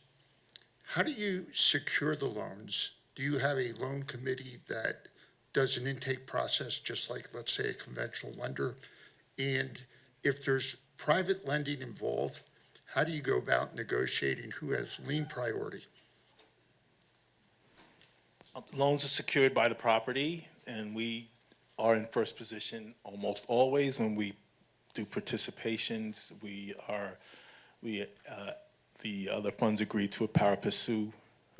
how do you secure the loans? Do you have a loan committee that does an intake process just like, let's say, a conventional lender? And if there's private lending involved, how do you go about negotiating who has lien priority? Loans are secured by the property, and we are in first position almost always when we do participations. The other funds agree to a pari passu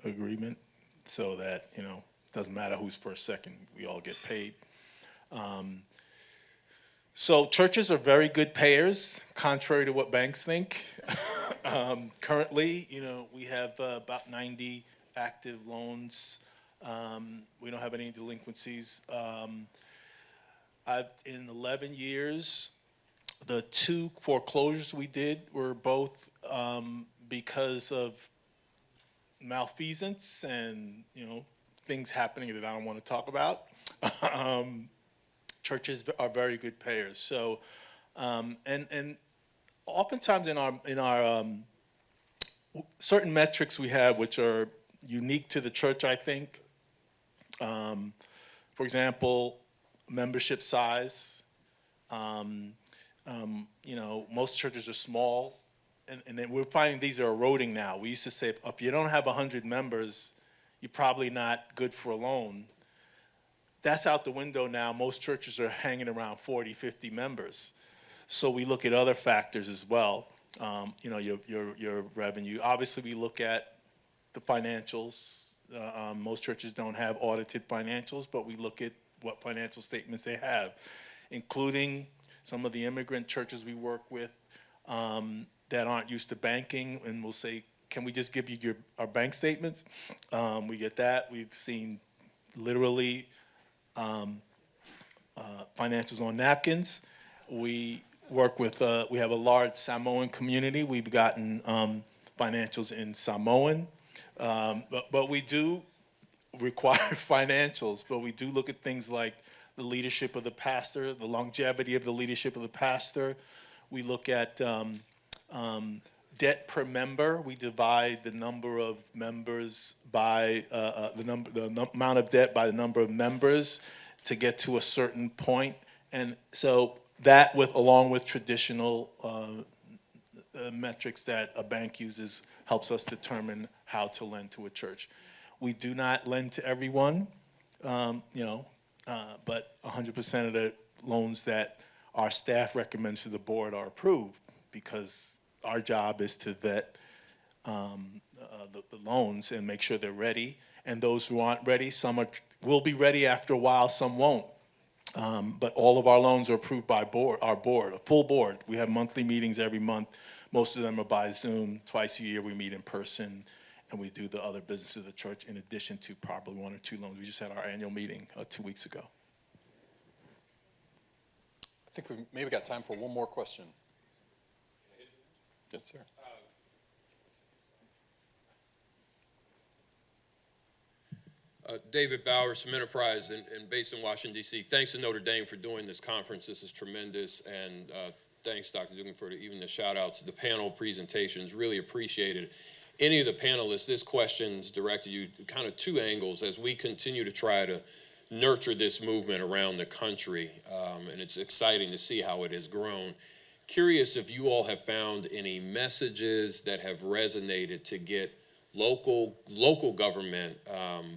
agreement so that, it doesn't matter who's first, second, we all get paid. So churches are very good payers, contrary to what banks think. Currently, we have about 90 active loans. We don't have any delinquencies. In 11 years, the 2 foreclosures we did were both because of malfeasance and, things happening that I don't want to talk about. Churches are very good payers. So, and oftentimes in our certain metrics we have, which are unique to the church, I think. For example, membership size. Most churches are small, and then we're finding these are eroding now. We used to say, if you don't have 100 members, you're probably not good for a loan. That's out the window now. Most churches are hanging around 40, 50 members. So we look at other factors as well. Your revenue. Obviously, we look at the financials. Most churches don't have audited financials, but we look at what financial statements they have, including some of the immigrant churches we work with that aren't used to banking, and we'll say, can we just give you our bank statements? We get that. We've seen literally financials on napkins. We work with, we have a large Samoan community. We've gotten financials in Samoan, but we do require financials, but we do look at things like the leadership of the pastor, the longevity of the leadership of the pastor. We look at debt per member. We divide the number of members by the amount of debt by the number of members to get to a certain point. And so that, along with traditional metrics that a bank uses, helps us determine how to lend to a church. We do not lend to everyone, but 100% of the loans that our staff recommends to the board are approved, because our job is to vet the loans and make sure they're ready. And those who aren't ready, some will be ready after a while, some won't. But all of our loans are approved by our board, a full board. We have monthly meetings every month. Most of them are by Zoom. Twice a year we meet in person, and we do the other business of the church in addition to probably 1 or 2 loans. We just had our annual meeting 2 weeks ago. I think we've maybe got time for one more question. Yes, sir. David Bowers from Enterprise and based in Washington, D.C. Thanks to Notre Dame for doing this conference. This is tremendous. And thanks, Dr. Duggan, for even the shout outs. The panel presentations, really appreciated. Any of the panelists, this question's directed you kind of two angles as we continue to try to nurture this movement around the country. And it's exciting to see how it has grown. Curious if you all have found any messages that have resonated to get local government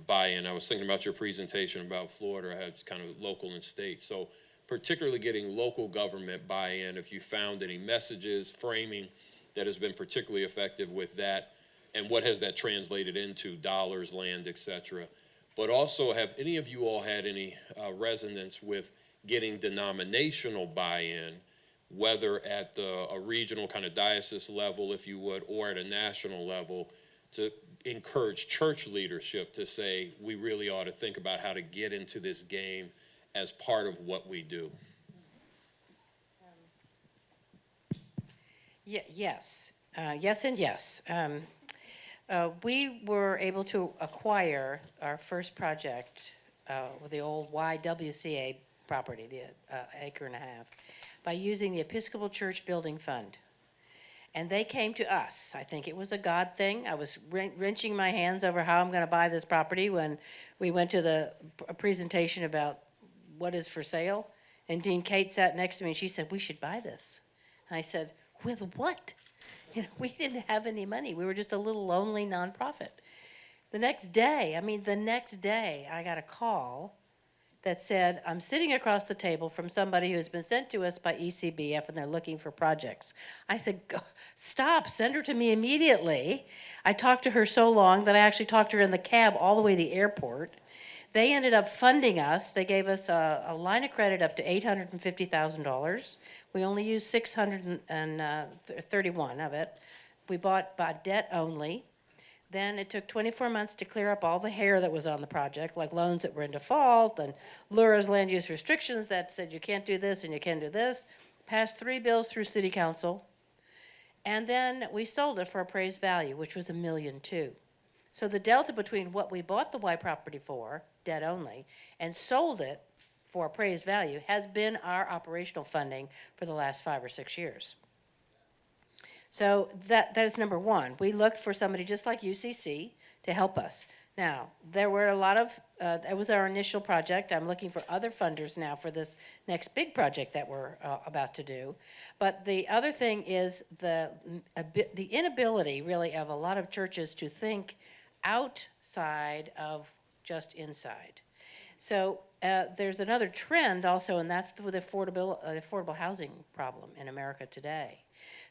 buy-in. I was thinking about your presentation about Florida, I had kind of local and state. So particularly getting local government buy-in, if you found any messages, framing that has been particularly effective with that, and what has that translated into dollars, land, et cetera. But also, have any of you all had any resonance with getting denominational buy-in, whether at a regional kind of diocese level, if you would, or at a national level, to encourage church leadership to say, we really ought to think about how to get into this game as part of what we do? Yes. Yes and yes. We were able to acquire our first project with the old YWCA property, the acre and a half, by using the Episcopal Church Building Fund. And they came to us. I think it was a God thing. I was wrenching my hands over how I'm going to buy this property when we went to the presentation about what is for sale. And Dean Kate sat next to me and she said, we should buy this. And I said, with what? You know, we didn't have any money. We were just a little lonely nonprofit. The next day, I got a call that said, I'm sitting across the table from somebody who has been sent to us by ECBF and they're looking for projects. I said, stop, send her to me immediately. I talked to her so long that I actually talked to her in the cab all the way to the airport. They ended up funding us. They gave us a line of credit up to $850,000. We only used $631 of it. We bought by debt only. Then it took 24 months to clear up all the hair that was on the project, like loans that were in default and Lura's land use restrictions that said you can't do this and you can't do this. Passed 3 bills through city council. And then we sold it for appraised value, which was $1.2 million. So the delta between what we bought the Y property for, debt only, and sold it for appraised value has been our operational funding for the last 5 or 6 years. So that is number one. We looked for somebody just like UCC to help us. Now, there were a lot of, that was our initial project. I'm looking for other funders now for this next big project that we're about to do. But the other thing is the inability really of a lot of churches to think outside of just inside. So there's another trend also, and that's the affordable housing problem in America today.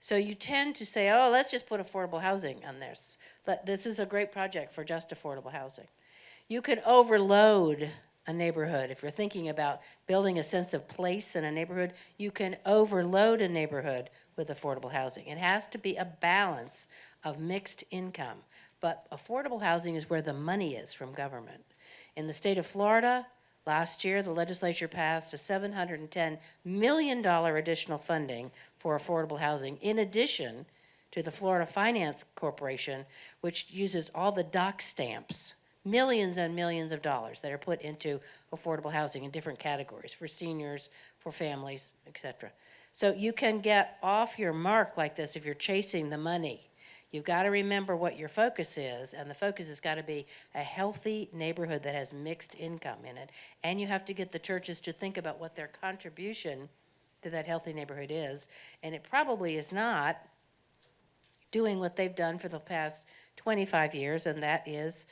So you tend to say, oh, let's just put affordable housing on this. But this is a great project for just affordable housing. You can overload a neighborhood. If you're thinking about building a sense of place in a neighborhood, you can overload a neighborhood with affordable housing. It has to be a balance of mixed income. But affordable housing is where the money is from government. In the state of Florida, last year, the legislature passed a $710 million additional funding for affordable housing, in addition to the Florida Finance Corporation, which uses all the dock stamps, millions and millions of dollars that are put into affordable housing in different categories, for seniors, for families, etc. So you can get off your mark like this if you're chasing the money. You've got to remember what your focus is, and the focus has got to be a healthy neighborhood that has mixed income in it. And you have to get the churches to think about what their contribution to that healthy neighborhood is. And it probably is not doing what they've done for the past 25 years, and that is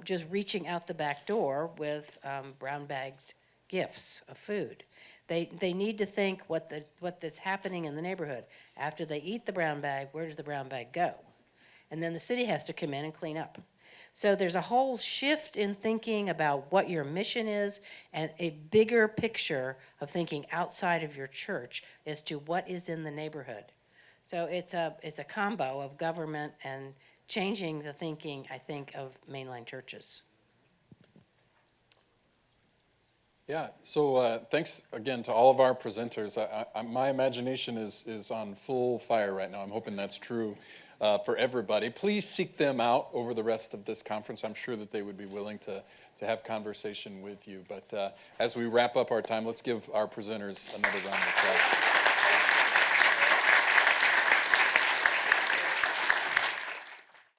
just reaching out the back door with brown bagged gifts of food. They need to think what's happening in the neighborhood. After they eat the brown bag, where does the brown bag go? And then the city has to come in and clean up. So there's a whole shift in thinking about what your mission is and a bigger picture of thinking outside of your church as to what is in the neighborhood. So it's a combo of government and changing the thinking, I think, of mainline churches. Yeah, so thanks again to all of our presenters. My imagination is on full fire right now. I'm hoping that's true. for everybody. Please seek them out over the rest of this conference. I'm sure that they would be willing to have conversation with you. But as we wrap up our time, let's give our presenters another round of applause.